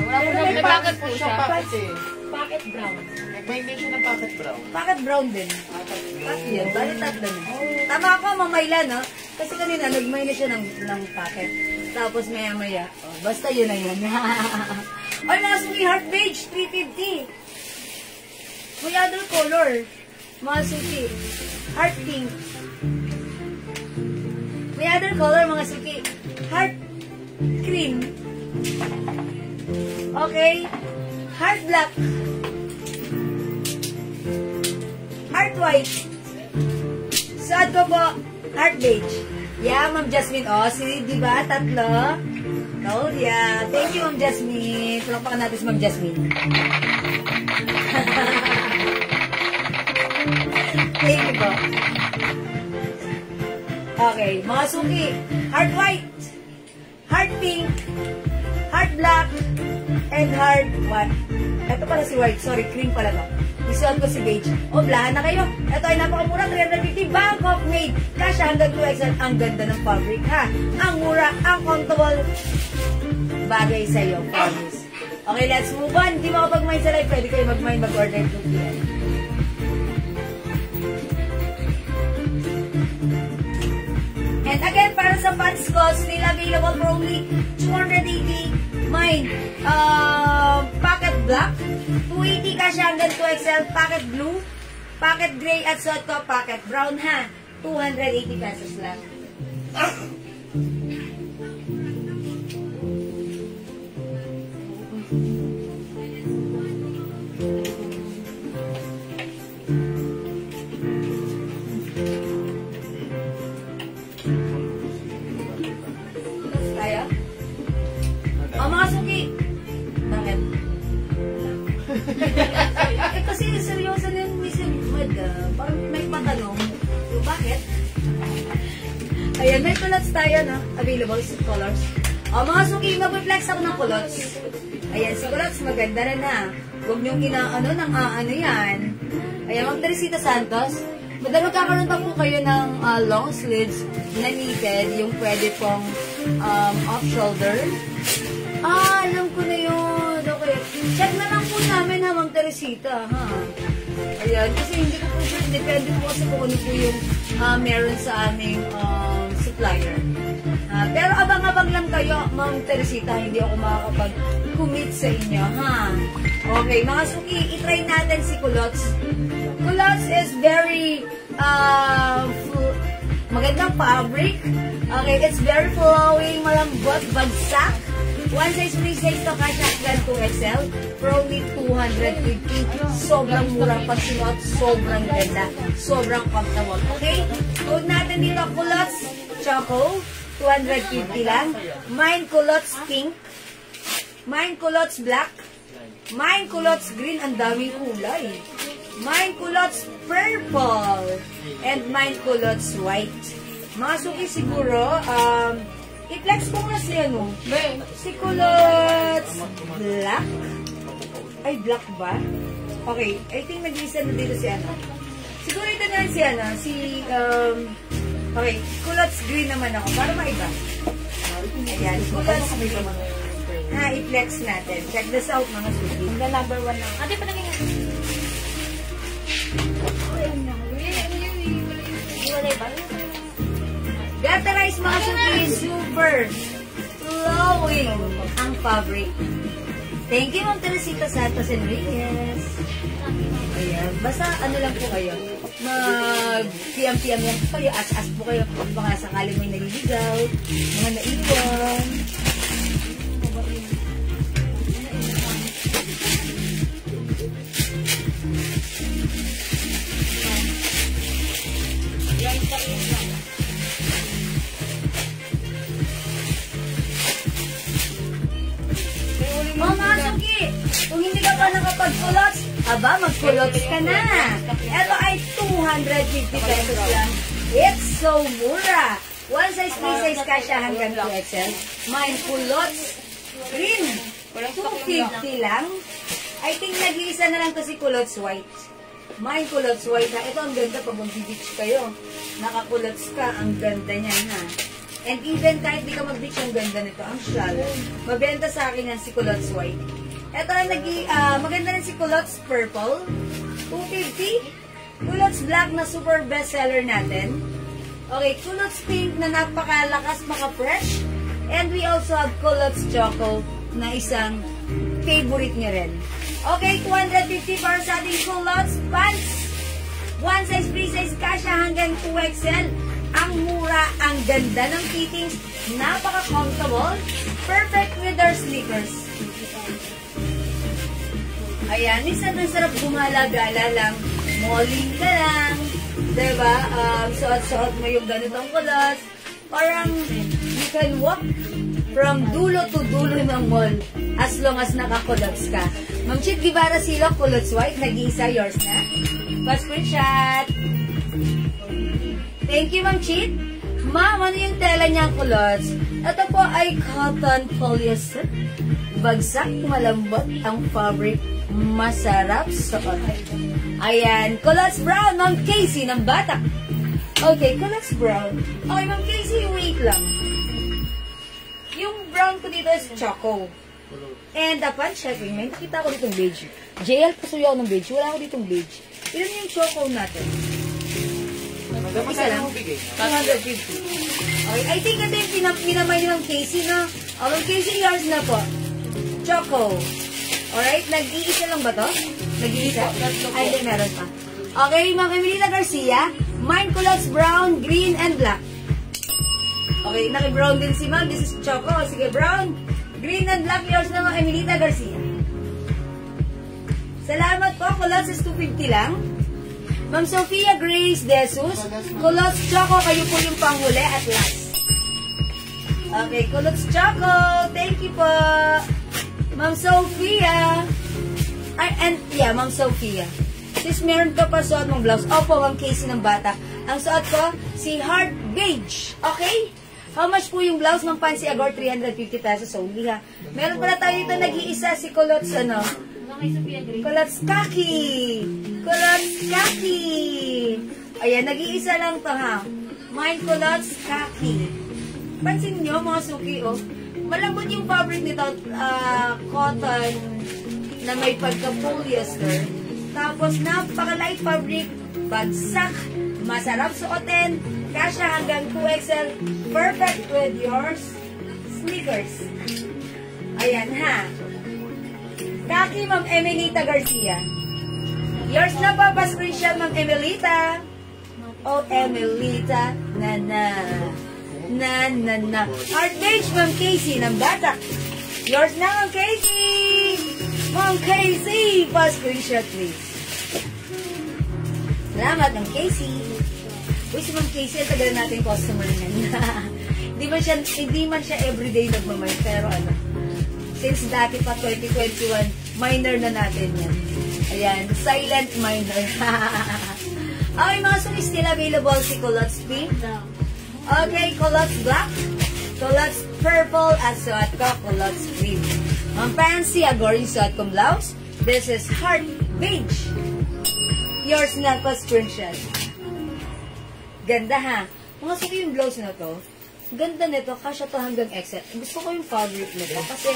Wala po may packet po siya. Packet eh. Pocket brown. May mention ng packet brown. Packet brown din. Tatlo yun. Bali tatlo na. Tama ako, Ma'am Myla, no? Kasi kanina, nagmay na siya ng packet. Tapos maya-maya. Oh, basta yun na yun. Ay, mga suki, Heart Beige, 350. May other color. Mga suki. Heart Pink. May other color, mga suki. Heart Cream. Okay. Heart Black. Heart White. Suot ko po, Heart Beige. Yeah, Ma'am Jasmine. Oh, di ba? Tatlo. Oh, yeah. Thank you, Ma'am Jasmine. Palakpakan natin si Ma'am Jasmine. Thank you po. Okay, mga suki. Heart White, Heart Pink, Heart Black, and Heart what? Ito pala si White. Sorry, cream pala to. Isuot ko si Beige. O, blahan na kayo. Ito ay napakamura. 350. Bangkok made. Kasha hanggang 2XL. Ang ganda ng fabric, ha? Ang mura, ang comfortable. Bagay sa'yo. Promise. Okay, let's move on. Hindi mo kapag-mind sa live. Pwede kayo mag-mind, mag-order 2 p.m. And again, para sa pants ko, still available for only 280. Mine, pocket black, 280 kasi hanggang 2XL, pocket blue, pocket gray at suot ko, pocket brown ha, 280 pesos lang. Mga suki. Bakit? Kasi seryoso na yung Miss Madam. Parang may patanong. So, bakit? Ayan, may culottes tayo, no? Available sa colors. Mga suki, mag-reflex ako ng culottes. Ayan, si culottes maganda na na. Huwag niyong inaano ng aano yan. Ayan, Ma'am Teresita Santos. Madalo kakaroon pa po kayo ng long sleeves na knitted. Yung pwede pong off-shoulder. Alam ko na yun. Okay. Check na lang po namin ha, Ma'am Teresita, ha? Ayan, kasi hindi ko po sure. Depende po kasi kung ano po yung meron sa aming supplier. Pero abang-abang lang kayo, Ma'am Teresita. Hindi ako makakapag-commit sa inyo, ha? Okay, mga suki, itry natin si culottes. Culottes is very magandang fabric. Okay, it's very flowing, malambot, bagsak. One size, free size to kasi hanggang 2XL for only 250. Sobrang murang pagsinuot, sobrang ganda, sobrang comfortable. Okay? Code natin dito, culottes choco, 250 lang. Mine culottes pink. Mine culottes black. Mine culottes green, ang daming kulay. Mine culottes purple. And mine culottes white. Mga suki siguro, i-flex ko nga si ano. Si culottes black. Ay, black ba? Okay, I think nag-listen na dito si ano. Siguro ito na si ano, okay, culottes green naman ako, para maiba. Ayan, Culottes Pink. I-flex natin. Check this out, mga suki. Hanggang number 1 lang. Ate, palagay nga. Iwalay ba? Gutterize, mga suki, super flowing ang fabric. Thank you, Ma'am Teresita Santos Enriquez. Ayan, basta ano lang po kayo, mag-PM-PM lang po kayo, as-as po kayo, baka sakaling may naliligaw, mga naiwan. Mga suki, kung hindi ka pa nakapag-culottes, aba, mag-culottes ka na. Ito ay 250 pesos lang. It's so mura. One size, 3 size kasha hanggang 2XL. Mine culottes, green, 250 lang. I think nag-iisa na lang to si culottes white. Mine culottes white ha. Ito ang ganda pag mag-beach kayo. Naka-culottes ka, ang ganda niyan ha. And even kahit di ka mag-beach, ang ganda nito. Ang shawl. Mabenta sa akin yan si culottes white. Ito ang maganda rin si culottes purple. 250. Culottes black na super bestseller natin. Okay, culottes pink na napakalakas, maka-fresh. And we also have culottes choco na isang favorite niya rin. Okay, 250 para sa ating culottes pants. One size, 3 size kasha hanggang 2XL. Ang mura, ang ganda ng fittings, napaka-comfortable, perfect with our sneakers. Ayan, minsan ang sarap gumala-gala lang, malling ka lang, diba? Suot-suot mo yung ganitong kulottes. Parang you can walk from dulo to dulo ng mall as long as naka-culottes ka. Ma'am Chit Guevara Silok, culottes white, nag-iisa, yours na. Pa-screenshot. Thank you, Ma'am Chit. Ma'am, ano yung tela niyang culottes? Ito po ay cotton polyester. Bagsak, malambot ang fabric. Masarap suot. Ayan, culottes brown, Ma'am Casey ng Batak. Okay, culottes brown. Okay, Ma'am Casey, wait lang. Yung brown ko dito is choco. And upon checking, may nakita ko ditong beige. JL, pasuyo ako ng beige. Wala ako ditong beige. Ilan yung choco natin? Isa lang? 250. Okay, I think ito yung pinamay ng Casey, no? Oh, Ma'am Casey, yours na po. Choco. Alright, nag-iisa lang ba to? Nag-iisa? Ay, hindi, meron pa. Okay, Ma'am Emelita Garcia. Mine culottes brown, green, and black. Okay, naki-brown din si Ma'am. This is Choco. Sige, brown, green, and black. Yours na, Ma'am Emelita Garcia. Salamat po. Culottes is 250 lang. Ma'am Sofia Grace De Jesus, culottes choco, kayo po yung panghuli at last. Okay, culottes choco, thank you po. Ma'am Sofia. Ma'am Sofia. Sis, meron ka pa suot mong blouse. Opo, Ma'am Casey ng Bata. Ang suot ko, si Heart Beige. Okay? How much po yung blouse, Ma'am Pansy Agor? 350 pesos only ha. Meron pala tayo dito nag-iisa si culottes, culottes kaki. Culottes kaki. Ayan, nag-iisa lang to ha. Mine culottes kaki. Pansin nyo mga suki, oh. Malambot yung fabric nito, cotton na may pagka-polyester. Tapos napaka-light fabric, bagsak, masarap suotin, kasya hanggang 2XL, perfect with your sneakers. Ayan ha. Kaki, Ma'am Emelita Garcia. Yours na pa, pa-screenshot, Ma'am Emelita. Oh, Emelita, na. Heart Beige, Ma'am Casey ng Batak. Yours na, Ma'am Casey. Ma'am Casey, pa-screenshot, please. Salamat, Ma'am Casey. Uy, si Ma'am Casey, ang tagal natin customer niyan. Hindi man siya everyday nagmamay, pero ano, since dati pa 2021, minor na natin yan. Ayan, silent minor. Okay, mga suki, still available si culottes pink. Okay, culottes black, culottes purple, at suot ko, culottes green. Ang fancy, Agor, yung suot kong blouse. This is Heart Beige. Yours na pa screenshot. Ganda ha. Mga suki yung blouse na to. ganda nito, kasya to hanggang XL. Gusto ko yung fabric nito kasi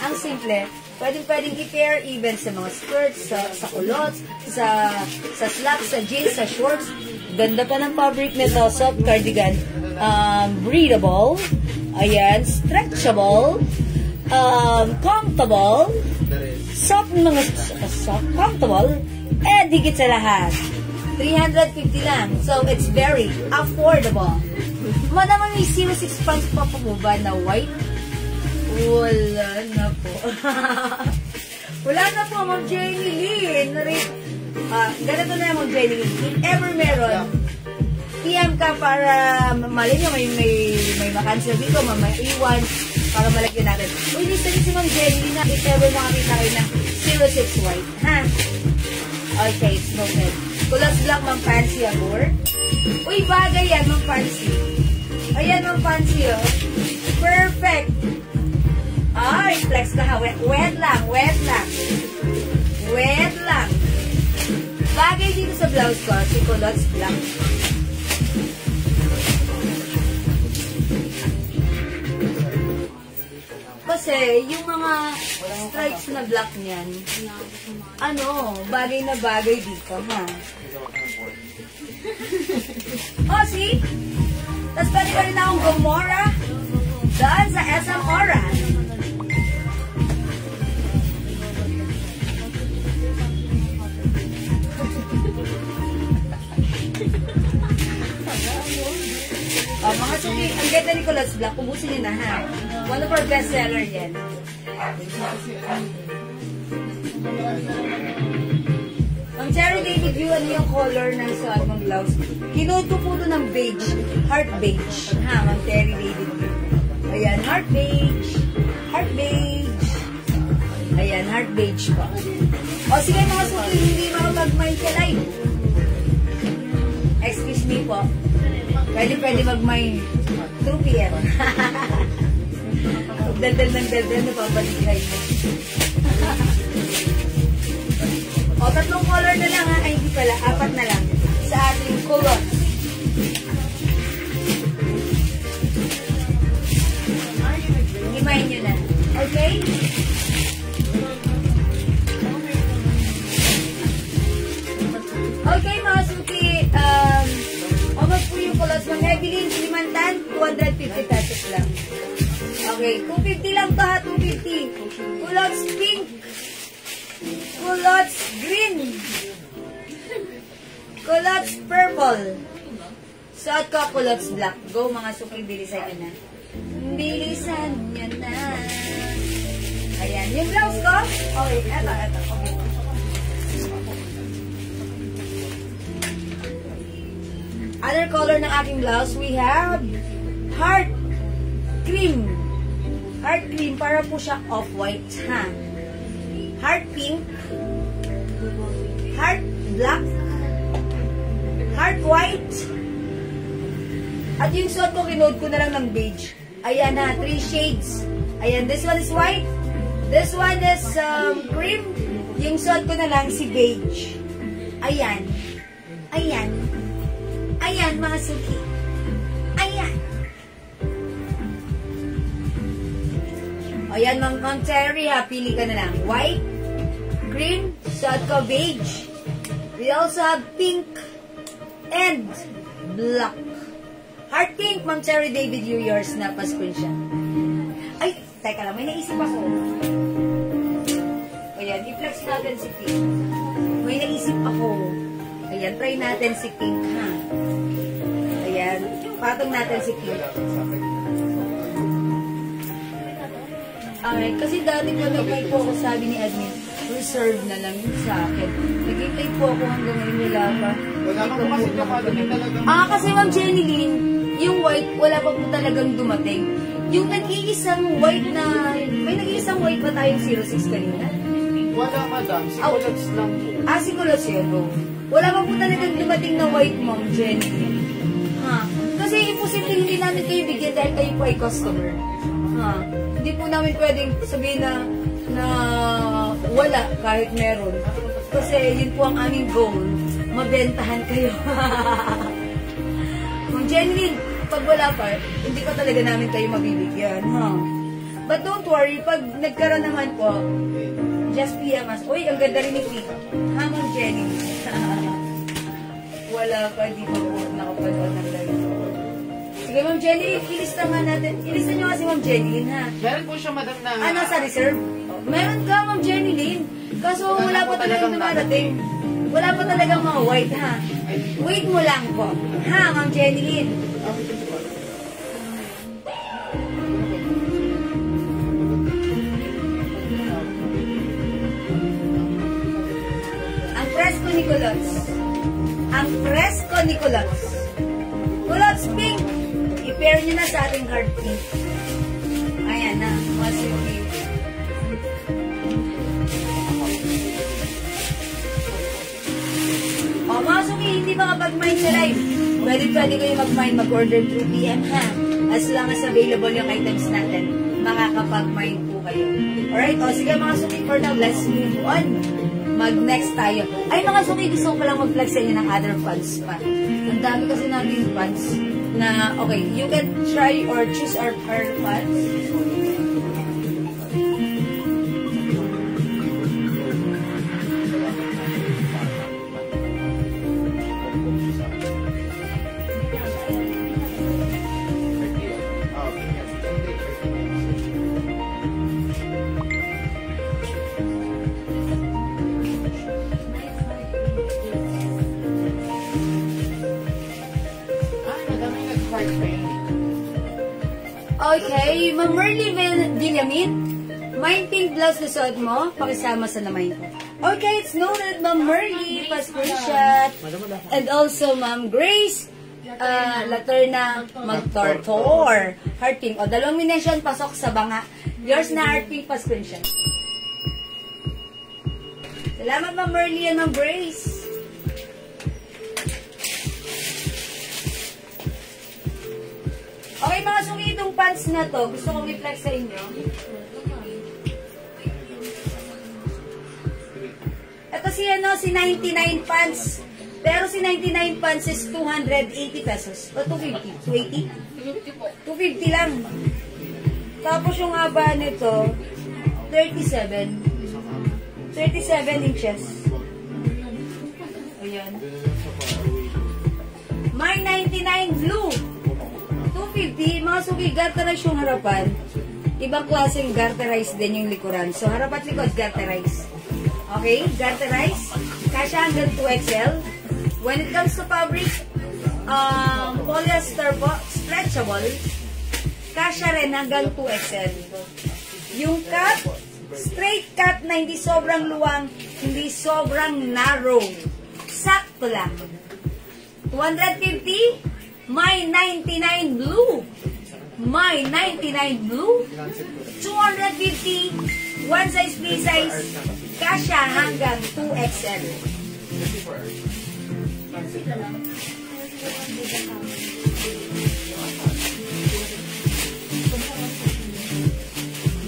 ang simple, pwedeng i-pair even sa mga skirts, sa culottes, sa slacks, sa jeans, sa shorts. Ganda pa ng fabric nito, soft cardigan, breathable, ayan, stretchable, comfortable, soft, comfortable, and higit sa lahat, 350 lang. So, it's very affordable. Madama may 06 pants pa po ba na white? Wala na po. Wala na po, Ma'am Jenny Lynn. Ganito na Ma'am Jenny Lynn. If ever meron, PM ka para mali nyo, may makancel dito, may iwan, para malagyan natin. Uy, lista niyo si Ma'am Jenny Lynn na if ever makakita kayo ng 06 white. Ha? Okay, it's noted. Kulas black, Ma'am Fancy Agor. Uy, bagay yan, Ma'am Fancy. Ayan, Ma'am Fancy, oh. Perfect. Ay, flex ka ha. Wet lang. Bagay dito sa blouse ko, si Kulas black. Kasi, yung mga stripes na black niyan, bagay na bagay dito, ha? Oh, see? Tapos pwede ka rin akong Gomora doon sa SM Aura. Oh, mga suki, ang ganda ni Kulas Black, ubusin niyo na, ha? One of our best seller yan. Ang Cherry David View, ano yung color ng suot mong blouse? Kinood ko po ito ng beige. Heart beige. Ha, Ma'am Cherry David View. Ayan, heart beige. Heart beige. Ayan, heart beige po. O sige mga suki, hindi makapag-mind ka live. Excuse me po. Pwede mag-mind 2 p.m. Daldal ng daldal na pabaligay mo. O, 3 color na lang ha. Ay, hindi pala. 4 na lang. Sa ating color. Himayin nyo na. Okay? Okay, mga suki. Omag po yung colors. Mga bilhin, Kilimantan, 250 pesos lang. Okay, 250 lang to ha. 250. Colors pink. Culottes green. Culottes purple. Suot ko culottes black. Go mga suki, bilisan nyo na. Bilisan nyo na. Ayan. Yung blouse ko. Okay, eto. Okay. Other color ng aking blouse, we have heart cream. Heart cream, para po siya off-white, ha? Heart pink, heart black, heart white, at yung suot ko, kinood ko na lang ng beige. Ayan na, 3 shades. Ayan, this one is white, this one is cream, yung suot ko na lang si beige. Ayan, mga suki. Ayan. Ayan, Ma'am Terry, ha, pili ka na lang. White, cream, suot ko beige. We also have pink and black. Heart pink, Ma'am Cherry David, yours na pa-screenshot. Ay, teka lang, may naisip ako. Ayan, i-flex natin si pink. May naisip ako. Ayan, try natin si pink, ha. Ayan, patong natin si pink. Ay, kasi dati ko nag-play po ako, sabi ni admin, reserve na lang yun sa akin. Nag-play po ako hanggang ngayon wala pa. Wala ka po kasi kapatid talagang... Kasi Ma'am Jenny Lynn, yung white, wala pa po talagang dumating. Yung nag-iisang white na, may nag-iisang white ba tayong 06 kanina? Wala, madam. Si Kulots lang po. Si Kulots yun, bro. Wala pa po talagang dumating na white, Ma'am Jenny Lynn. Kasi imposible hindi namin kayo bigyan dahil kayo po ay customer. Hindi po namin pwedeng sabihin na wala kahit meron. Kasi yun po ang aming goal. Mabentahan kayo. Ma'am Jenny Lynn, pag wala pa, hindi pa talaga namin kayo mabibigyan, ha? But don't worry, pag nagkaroon naman po, just PM us. Uy, ang ganda rin ni Pete. Ha, Ma'am Jenny? Wala pa, di pa po nakapanood ng live. Sige, Ma'am Jenny, ilista nga natin. Ilista nyo kasi, Ma'am Jenny, ha? Meron po siya, madam, na... Ano, sa reserve? Meron ka, Ma'am Jenny Lynn. Kaso wala pa talagang dumarating. Wala pa talagang mga white, ha? Wait mo lang po. Ha, Ma'am Jenny Lynn? Ang presko ni Culottes. Ang presko ni Culottes. Culottes pink. I-pair nyo na sa ating heart pink. Ayan na, mas yung pink. O, mga suki, hindi makapag-mine sa live. Pwede kayo mag-mine, mag-order through PM, ha? As long as available yung items natin, makakapag-mine po kayo. Alright, o sige mga suki, for now, let's move on. Mag-next tayo. Ay, mga suki, gusto ko palang mag-flex sa inyo ng other funds pa. Ang dami kasi natin funds na, okay, you can try or choose our funds. Okay, Ma'am Merly Villamin, mine pink blouse na suot mo, pakisama sa namay ko. Okay, it's noted, Ma'am Merly, pa-screenshot. And also, Ma'am Grace, Laterna Magtortor, heart pink. O, dalawang mination, pasok sa banga. Yours na heart pink, pa-screenshot. Salamat, Ma'am Merly and Ma'am Grace. Okay, mga suki, itong pants na to, gusto kong i-flex sa inyo. Ito si 99 pants. Pero si 99 pants is 280 pesos. O 250? 280? 250 lang. Tapos yung haba nito, 37 inches. Ayan. My 99 blue. 250, mga suki, garterize yung harapan. Ibang klaseng garterize din yung likuran. So, harap at likod, garterize. Okay, garterize. Kasya hanggang 2XL. When it comes to fabric, polyester po, stretchable. Kasya rin hanggang 2XL. Yung cut, straight cut na hindi sobrang luwang, hindi sobrang narrow. Sakto lang. 250, My 99 blue. My 99 blue. 250. One size, free size. Kasya hanggang 2XL.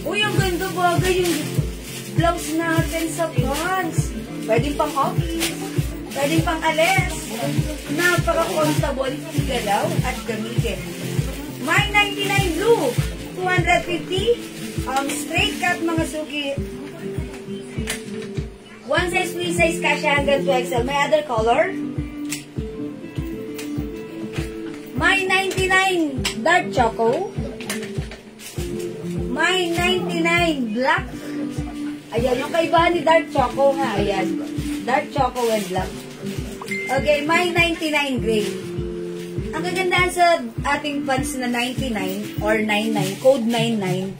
Uy, ang ganda bagay yung blouse natin sa pants. Pwede pang office. Pwede pang alis. Napaka-comfortable, igalaw at gamitin. My 99 blue, 250. Straight cut mga suki. One size, free size, kasya hanggang 2XL. May other color? My 99 dark choco. My 99 black. Ayan, yung kaibahan ni dark choco ha. Ayan. Dark choco and black. Okay, my 99 gray. Ang kagandahan sa ating pants na 99 or 99, code 99,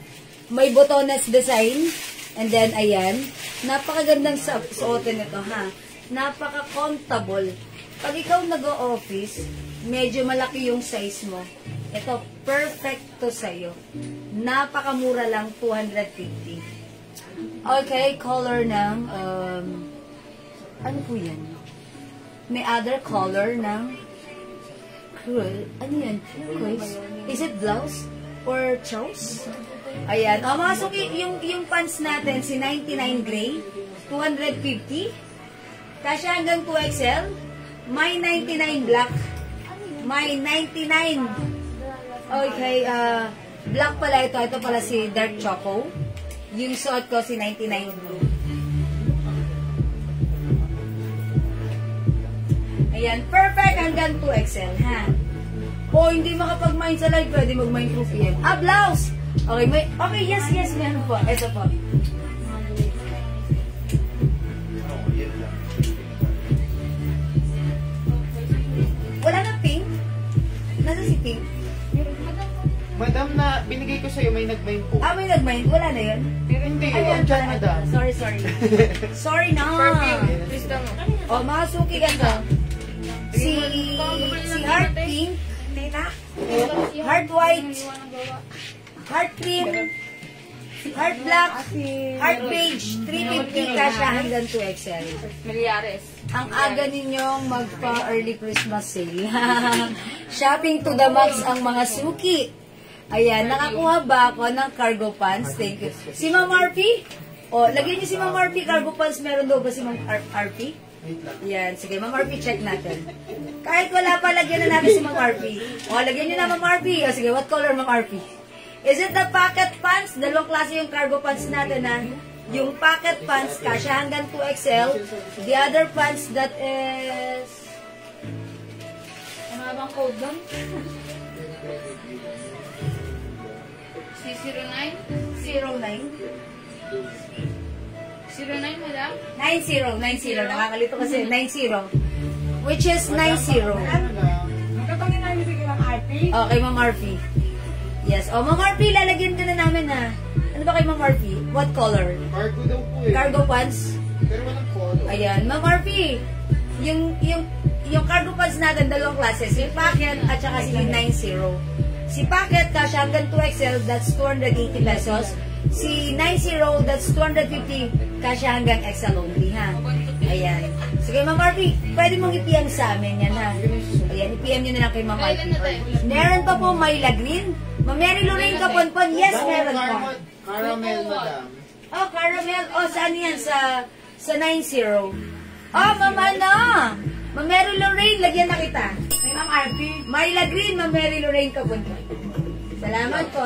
may botones design. And then, ayan. Napakagandang suotin nito, ha? Napaka-comfortable. Pag ikaw nag-o-office, medyo malaki yung size mo. Ito, perfect to sa'yo. Napakamura lang, 250. Okay, color ng, ano po yan? May other color ng ano yan? Is it blouse or chows? Ayan. O, mga suki, yung pants natin, si 99 gray, 250. Kasya hanggang 2XL. My 99 black. My 99 Okay, black pala ito. Ito pala si Dark Choco. Yung suot ko si 99 Blue. Ayan, perfect hanggang 2XL, ha? O hindi makapag-mind sa live, pwede mag-mind through PM. Blouse! Okay, yes, meron po. Ito po. Wala na pink? Nasa si pink? Madam, na binigay ko sa'yo, may nag-mind po. May nag-mind? Wala na yun? Pero hindi, Ayan, dyan, madam. Sorry. Sorry na. Gusto mo. O, mga suki ganito. Si Heart Pink, Heart White, Heart Cream, Heart Black, Heart Beige, 350 kasha hanggang 2XL. Milyares. Ang aga ninyong magpa-early Christmas sale. Shopping to the max ang mga suki. Ayan, nakakuha ba ako ng cargo pants? Thank you. Si Ma'am RP? O, lagyan niyo si Ma'am RP, cargo pants. Meron daw ba si Ma'am RP? Yan, sige, Ma'am RP, check natin. Kahit wala pa, lagyan na natin si Ma'am RP. O, lagyan niyo na Ma'am RP. O, sige, what color Ma'am RP? Is it the pocket pants? Dalawang klase yung cargo pants natin, ha? Yung pocket pants, kasya hanggang 2XL. The other pants that is... Ano bang code doon? C09? 09? 09, madam? 90. Nakakalito kasi. 90. Which is 90. Magkatangin na yung bigyan ng RP. Okay, Ma'am RP. Yes. O, Ma'am RP, lalagyan ka na namin, ha? Ano ba kay Ma'am RP? What color? Cargo daw po eh. Cargo pants? Pero walang color. Ayan. Ma'am RP, yung cargo pants natin, dalawang klase. Si Packet at saka si 90. Si Packet, kasya hanggang 2XL, that's 280 pesos. Si 90, that's 250, kasya hanggang XL only, ha? Ayan. Sige, Ma'am RP, pwede mong i-PM sa amin yan, ha? Ayan, i-PM nyo na lang kay Ma'am RP. Meron pa po Myla Green. Ma'am Mary Lorraine Kaponpon, yes, meron pa. Caramel, madam. Oh, caramel. Oh, saan yan? Sa 90. Oh, Ma'am ano? Ma'am Mary Lorraine, lagyan na kita. May Ma'am RP. Myla Green, Ma'am Mary Lorraine Kaponpon. Salamat po.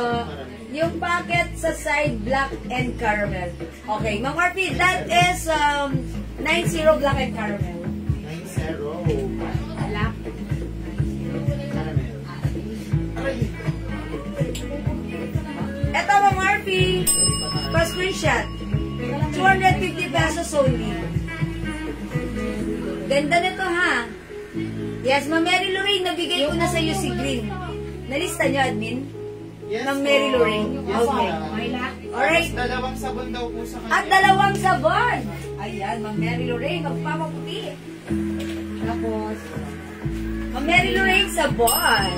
Yung packet sa side, black and caramel. Okay, Ma'am RP, that is 90 black and caramel. 90. Black. Ito, Ma'am RP. Pa-screenshot. 250 pesos only. Ganda nito, ha? Yes, Ma'am Mary Lorraine, nabigay ko na sa iyo si green. Nalista niyo, admin? Yes, Ma'am Mary Lorraine. Yes, Okay. Alright. Dalawang sabon daw po sa kanya. At dalawang sabon. Ayan, Ma'am Mary Lorraine, magpapaputi. Tapos, Ma'am Mary Lorraine, sabon.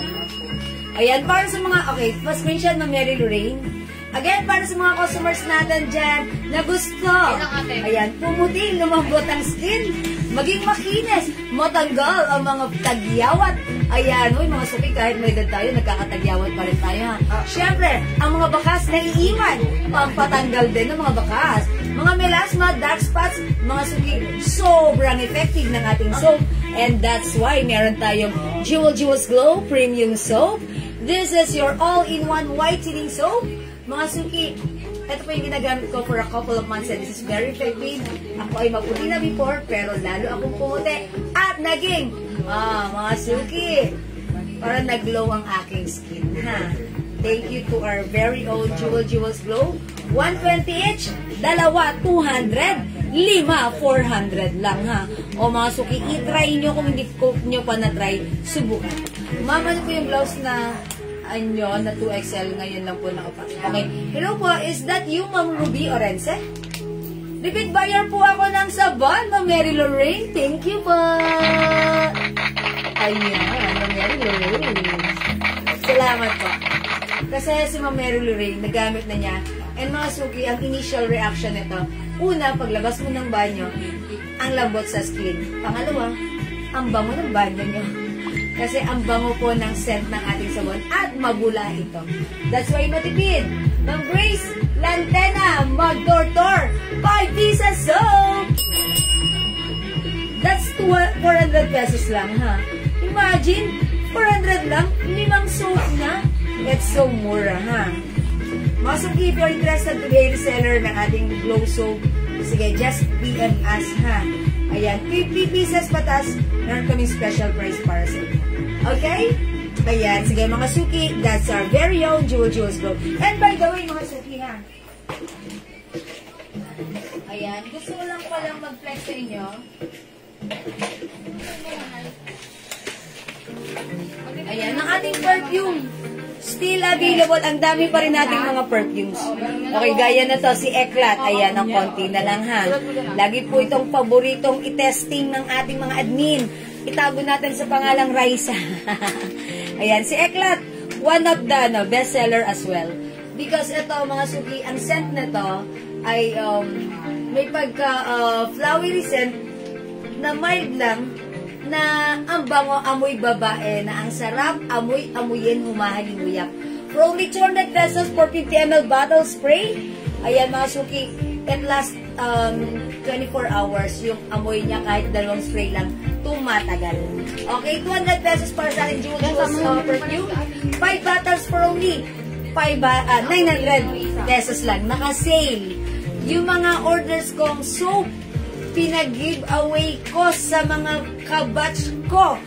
Ayan, para sa mga, okay, pa-screenshot Ma'am Mary Lorraine. Again, para sa mga customers natin dyan na gusto. Ayan, pumuti, lumambot ang skin. Maging makinis, matanggal ang mga tagyawat. Ayan, uy, mga suki, kahit may edad tayo, nagkakatagyawat pa rin tayo, ha? Siyempre, ang mga bakas na iiwan, pampatanggal din ng mga bakas. Mga melasma, dark spots, mga suki, sobrang effective ng ating soap. And that's why meron tayong Jewels Glow Premium Soap. This is your all-in-one whitening soap. Mga suki, ito po yung ginagamit ko for a couple of months and this is very effective. Ako ay maputi na before, pero lalo akong pumuti at naging, mga suki, parang nag-glow ang aking skin, ha? Thank you to our very own Jewels Glow. 120 each, dalawa, 200, 5, 400 lang, ha? O mga suki, i-try nyo kung hindi nyo pa na-try, subukan. Ma'am, ano po yung blouse na anyo na 2XL ngayon lang po nakapasok. Okay. Hello po, is that you, Ma'am Ruby Orense? Repeat buyer po ako ng sabon, Ma'am Mary Lorraine. Thank you po. Ayan, Ma'am Mary Lorraine. Salamat po. Kasi si Ma'am Mary Lorraine, nagamit na niya. And mga suki, ang initial reaction nito, una, paglabas mo ng banyo, ang lambot sa skin. Pangalawa, ang bango ng banyo nyo. Kasi ang bango po ng scent ng ating sabon at mabula ito. That's why matipid. Ma'am Grace Lantena, mag-door-door, 5 pieces soap! That's 400 pesos lang, ha? Imagine, 400 lang, 5 soap na. it's so mura, ha? Mga suki, if you're interested to be a reseller ng ating glow soap, sige, just PM us, ha? Ayan, 50 pieces patas, meron kaming special price para sa inyo. Okay? Ayan, sige mga suki, that's our very own Jewel's Glow. And by the way, mga suki, ha? Ayan, gusto ko lang palang mag-flex sa inyo. Ayan, ang ating perfume. Still available. Ang dami pa rin nating mga perfumes. Okay, gaya na to, si Eklat. Ayan, ang konti na lang, ha. Lagi po itong paboritong itesting ng ating mga admin. Itago natin sa pangalang Raisa. Ayan, si Eklat, one of the best seller as well. Because ito, mga suki, ang scent na to ay may pagka-flowery scent na mild lang, na ang bango, amoy babae, na ang sarap, amoy-amoyin, humahalimuyak. For only 200 pesos for 50 ml bottle spray. Ayan mga suki, it lasts 24 hours. Yung amoy niya kahit dalawang spray lang, tumatagal. Okay, 200 pesos para sa akin, Jewel's perfume. 5 bottles for only 900 pesos lang. Naka-sale. Yung mga orders kong soap, pinag-giveaway ko sa mga kabatch ko.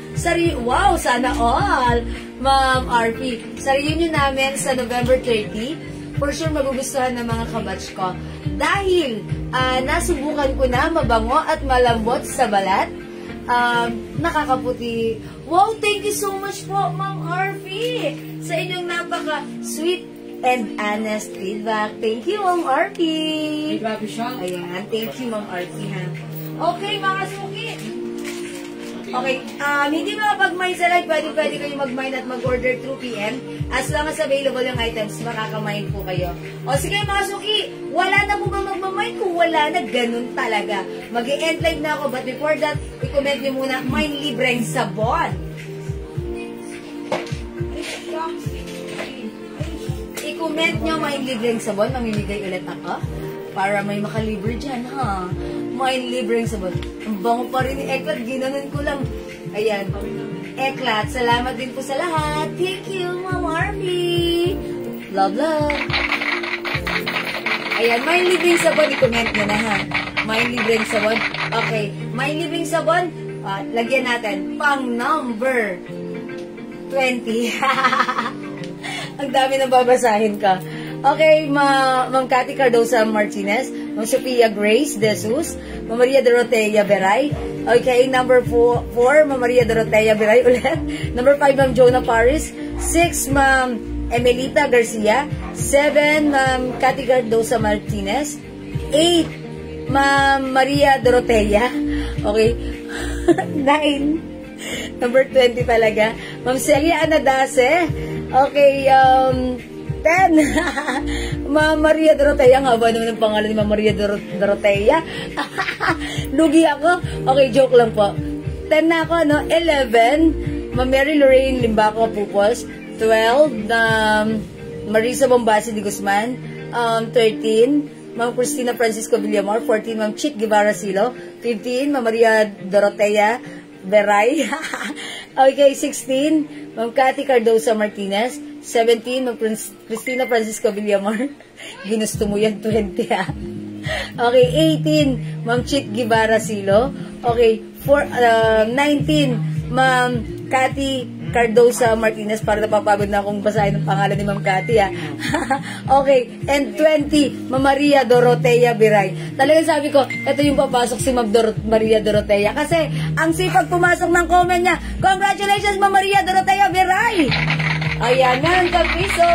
Wow, sana all, Ma'am RP. Sa reunion namin sa November 30, for sure magugustuhan ng mga kabatch ko. Dahil nasubukan ko na mabango at malambot sa balat. Nakakaputi. Wow, thank you so much po, Ma'am RP, sa inyong napaka-sweet and honest feedback. Thank you, Ma'am RP. Grabe siya. Ayan, thank you, Ma'am RP, ha. Okay, mga suki. Okay, hindi makapag-mine sa live, pwede kayo mag-mine at mag-order through PM. As long as available yung items, makaka-mine po kayo. O sige, mga suki, wala na po ba mag-mine? Kung wala na, ganun talaga. Mag-e-end live na ako, but before that, i-comment nyo muna, mine libreng sabon. I-comment nyo, mine libreng sabon. Mamimigay ulit ako para may makalibre dyan, ha? Mine libreng sabon. Ang bango pa rin ni Eklat. Ginanon ko lang. Ayan. Eklat, salamat din po sa lahat. Thank you, Ma'am Army. Love, love. Ayan, mine libreng sabon. I-comment nyo na, ha? Mine libreng sabon. Okay. Mine libreng sabon. Lagyan natin. Pang number 20. Ang dami nang babasahin ka. Okay, Ma'am Cathy Cardosa Martinez, Ma'am Sophia Grace De Jesus, Ma'am Maria Dorotea Beray. Okay, number 4, Ma'am Maria Dorotea Beray ulit. Number 5, Ma'am Jonah Paris. 6, Ma'am Emelita Garcia. 7, Ma'am Cathy Cardosa Martinez. 8, Ma'am Maria Dorotea. Okay. 9, number 20 talaga. Ma'am Celia Anadase. Okay, 10. Ma'am Maria Dorotea. Nga ba naman ang pangalan ni Ma'am Maria Dorotea? Lugi ako. Okay, joke lang po. 10 na ako, no? 11. Ma'am Mary Lorraine Limbaco Pupols. 12. Marisa Bombasi de Guzman. 13. Ma'am Cristina Francisco Villamor. 14. Ma'am Chick Guevara Silo. 15. Ma'am Maria Dorotea Beray. Okay, 16. Ma'am Cathy Cardosa Martinez. 17, Ma'am Cristina Francisco Villamor. Ginusto mo yan, 20 ha. Okay, 18, Ma'am Chit Guevara Silo. Okay, 19, Ma'am Cathy Cardosa Martinez. Para napapagod na akong basahin ang pangalan ni Ma'am Cathy ha. Okay, and 20, Ma'am Maria Dorotea Biray. Talagang sabi ko, ito yung papasok si Ma'am Maria Dorotea. Kasi, ang sipag pumasok ng comment niya. Congratulations, Ma'am Maria Dorotea Biray! Ayan, meron kang piso.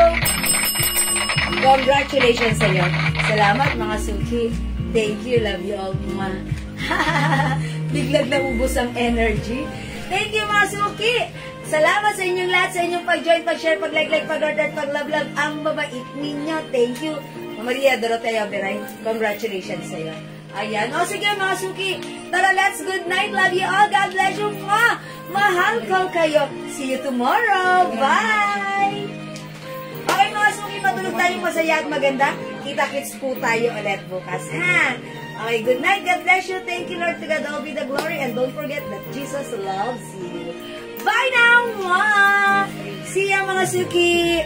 Congratulations sa iyo. Salamat, mga suki. Thank you, love you all, mga. Biglag na ubos ang energy. Thank you, mga suki. Salamat sa inyong lahat, sa inyong pag-join, pag-share, pag-like, pag-order, pag-love. Ang babait ninyo. Thank you, Maria Dorotea Beray. Congratulations sa iyo. Ayan. O sige, mga suki. Tara, let's good night. Love you all. God bless you. Mahal ko kayo. See you tomorrow. Bye! Okay, mga suki, matulog tayong masaya at maganda. Kita-kits po tayo ulit bukas, ha? Okay, good night. God bless you. Thank you, Lord. To God all be the glory. And don't forget that Jesus loves you. Bye now! Mwah! See ya, mga suki!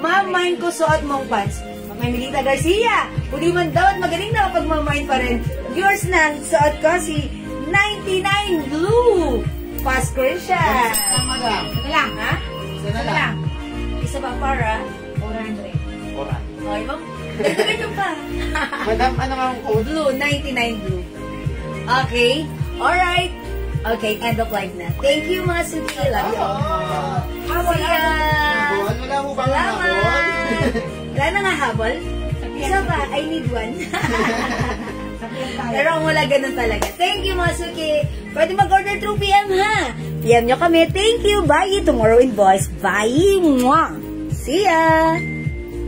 Mamain ko suot mong pants. May Milita Garcia. Puli man daw at magaling na kapag mamain pa rin. Yours na, suot ko si 99 Blue. Pass ko rin siya. Tama lang. Ito lang, ha? Isa na Ito lang. lang. Isa pa para. 400. Oran. Okay, ma'am. Dagdagan nyo pa. Madam, ano nga ang code? Blue, 99 Blue. Okay. Alright. Okay, end of life na. Thank you, mga Suki. Love you. Habol, See ya. Habol? Wala mo bang habol? Salamat. Wala na nga habol. Isa pa, I need one. Pero ang wala ganun talaga. Thank you, mga Suki. Pwede mag-order through PM, ha? PM nyo kami. Thank you. Bye. Tomorrow in voice. Bye. Mwah. See ya.